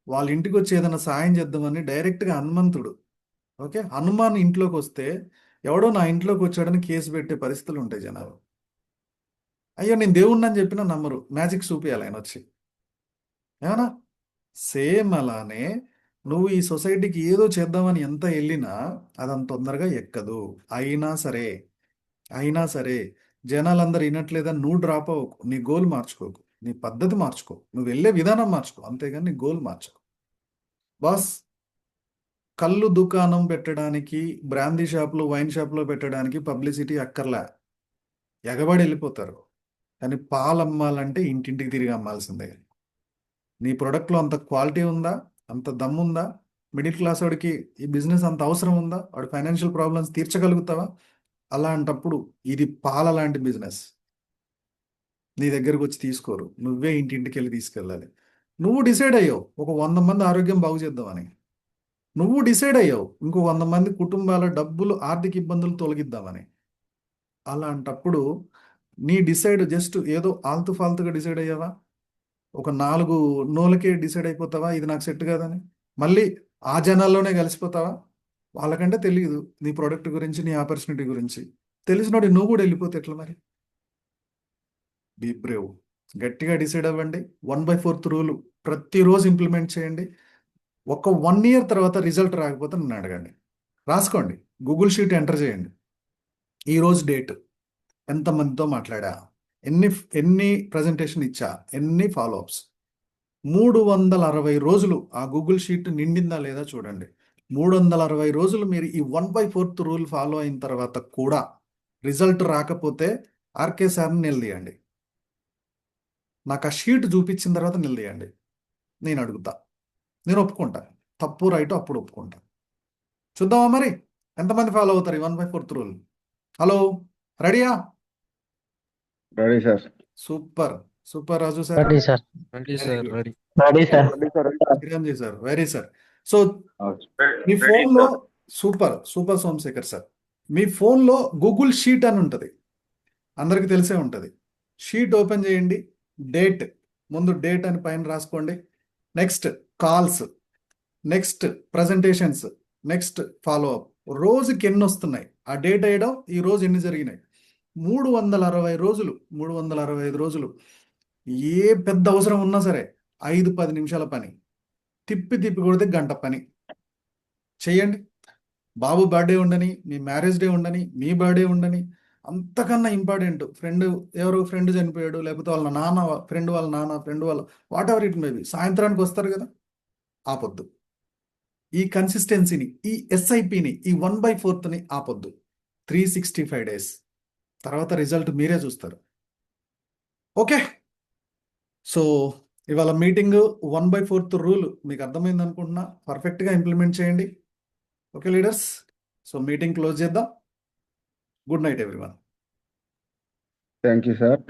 వాళ్ళ ఇంటికి వచ్చి ఏదైనా సాయం చేద్దామని డైరెక్ట్గా హనుమంతుడు, ఓకే, హనుమాన్ ఇంట్లోకి వస్తే ఎవడో నా ఇంట్లోకి వచ్చాడని కేసు పెట్టే పరిస్థితులు ఉంటాయి జనాలు. అయ్యో నేను దేవుణ్ణి అని చెప్పినా నమ్మరు, మ్యాజిక్ చూపియాలి ఆయన వచ్చి. ఏమన్నా? సేమ్ అలానే నువ్వు ఈ సొసైటీకి ఏదో చేద్దామని ఎంత వెళ్ళినా అదంత తొందరగా ఎక్కదు. అయినా సరే, అయినా సరే జనాలందరూ వినట్లేదని నువ్వు డ్రాప్ అవ్వకు. నీ గోల్ మార్చుకోకు, నీ పద్ధతి మార్చుకో, నువ్వు వెళ్ళే విధానం మార్చుకో, అంతేగాని నీ గోల్ మార్చుకో. బాస్, కళ్ళు దుకాణం పెట్టడానికి, బ్రాందీ షాప్లో, వైన్ షాప్లో పెట్టడానికి పబ్లిసిటీ అక్కర్లే, ఎగబడి వెళ్ళిపోతారు. కానీ పాలు అమ్మాలంటే ఇంటింటికి తిరిగి అమ్మాల్సిందే. నీ ప్రోడక్ట్లో అంత క్వాలిటీ ఉందా? అంత దమ్ముందా? మిడిల్ క్లాస్ వాడికి ఈ బిజినెస్ అంత అవసరం ఉందా? వాడి ఫైనాన్షియల్ ప్రాబ్లమ్స్ తీర్చగలుగుతావా? అలాంటప్పుడు ఇది పాల లాంటి బిజినెస్. నీ దగ్గరకు వచ్చి తీసుకోరు, నువ్వే ఇంటింటికి వెళ్ళి తీసుకెళ్ళాలి. నువ్వు డిసైడ్ అయ్యావు ఒక 100 మంది ఆరోగ్యం బాగు చేద్దామని. నువ్వు డిసైడ్ అయ్యావు ఇంకో 100 మంది కుటుంబాల డబ్బులు, ఆర్థిక ఇబ్బందులు తొలగిద్దామని. అలాంటప్పుడు నీ డిసైడ్ జస్ట్ ఏదో ఆల్తు ఫాల్తుగా డిసైడ్ అయ్యావా? ఒక 4 నోలకే డిసైడ్ అయిపోతావా ఇది నాకు సెట్ కాదని? మళ్ళీ ఆ జనాల్లోనే కలిసిపోతావా? వాళ్ళకంటే తెలియదు నీ ప్రోడక్ట్ గురించి, నీ ఆపర్చునిటీ గురించి. తెలిసినోడి నువ్వు కూడా వెళ్ళిపోతే ఎట్లా మరి? బీ బ్రేవ్, గట్టిగా డిసైడ్ అవ్వండి. 1/4 రూల్ ప్రతిరోజు ఇంప్లిమెంట్ చేయండి. ఒక 1 ఇయర్ తర్వాత రిజల్ట్ రాకపోతే నన్ను అడగండి. రాసుకోండి, గూగుల్ షీట్ ఎంటర్ చేయండి. ఈరోజు డేట్, ఎంతమందితో మాట్లాడా, ఎన్ని ఎన్ని ప్రజెంటేషన్ ఇచ్చా, ఎన్ని ఫాలోఅప్స్. 360 రోజులు ఆ గూగుల్ షీట్ నిండిందా లేదా చూడండి. 360 రోజులు మీరు ఈ 1/4 రూల్ ఫాలో అయిన తర్వాత కూడా రిజల్ట్ రాకపోతే ఆర్కే సార్ని నిలదీయండి. నాకు ఆ షీట్ చూపించిన తర్వాత నిలదీయండి. నేను అడుగుతా, నేను ఒప్పుకుంటా. తప్పు రైట్ అప్పుడు ఒప్పుకుంటా. చూద్దామా మరి ఎంతమంది ఫాలో అవుతారు ఈ 1/4 రూల్? హలో, రెడీయా? Ready sir. Super, super Raju sir. Ready sir. Ready very sir, good. Ready. Ready sir. Chiranjeevi sir, very sir. So మీ రెడీ ఫోన్లో, sir. Super super Somashekar sir, మీ ఫోన్లో గూగుల్ షీట్ అని ఉంటుంది, అందరికీ తెలిసే ఉంటుంది. షీట్ ఓపెన్ చేయండి, డేట్, ముందు డేట్ అని పైన రాసుకోండి. Next calls, next presentations, next follow up. రోజుకి ఎన్ని వస్తున్నాయి, ఆ డేట్ వేయడం, ఈ రోజు ఎన్ని జరిగినాయి. 360 రోజులు, 365 రోజులు. ఏ పెద్ద అవసరం ఉన్నా సరే 5-10 నిమిషాల పని, తిప్పి తిప్పి కొడితే గంట పని చెయ్యండి. బాబు బర్త్డే ఉండని, మీ మ్యారేజ్ డే ఉండని, మీ బర్త్డే ఉండని, అంతకన్నా ఇంపార్టెంట్ ఫ్రెండ్, ఎవరు ఫ్రెండ్ చనిపోయాడు, లేకపోతే వాళ్ళ నాన్న, ఫ్రెండ్ వాళ్ళ నాన్న, ఫ్రెండ్ వాళ్ళ వాట్ ఎవర్ ఇట్ మేబీ, సాయంత్రానికి వస్తారు కదా, ఆపొద్దు. ఈ కన్సిస్టెన్సీని, ఈ ఎస్ఐపిని, ఈ 1/4ని ఆపొద్దు. 365 days తర్వాత రిజల్ట్ మీరే చూస్తారు. ఓకే. సో ఇవాళ మీటింగ్ 1/4 రూల్ మీకు అర్థమైంది అనుకుంటున్నా. పర్ఫెక్ట్గా ఇంప్లిమెంట్ చేయండి. Okay leaders, so meeting close చేద్దాం. Good night everyone. Thank you sir.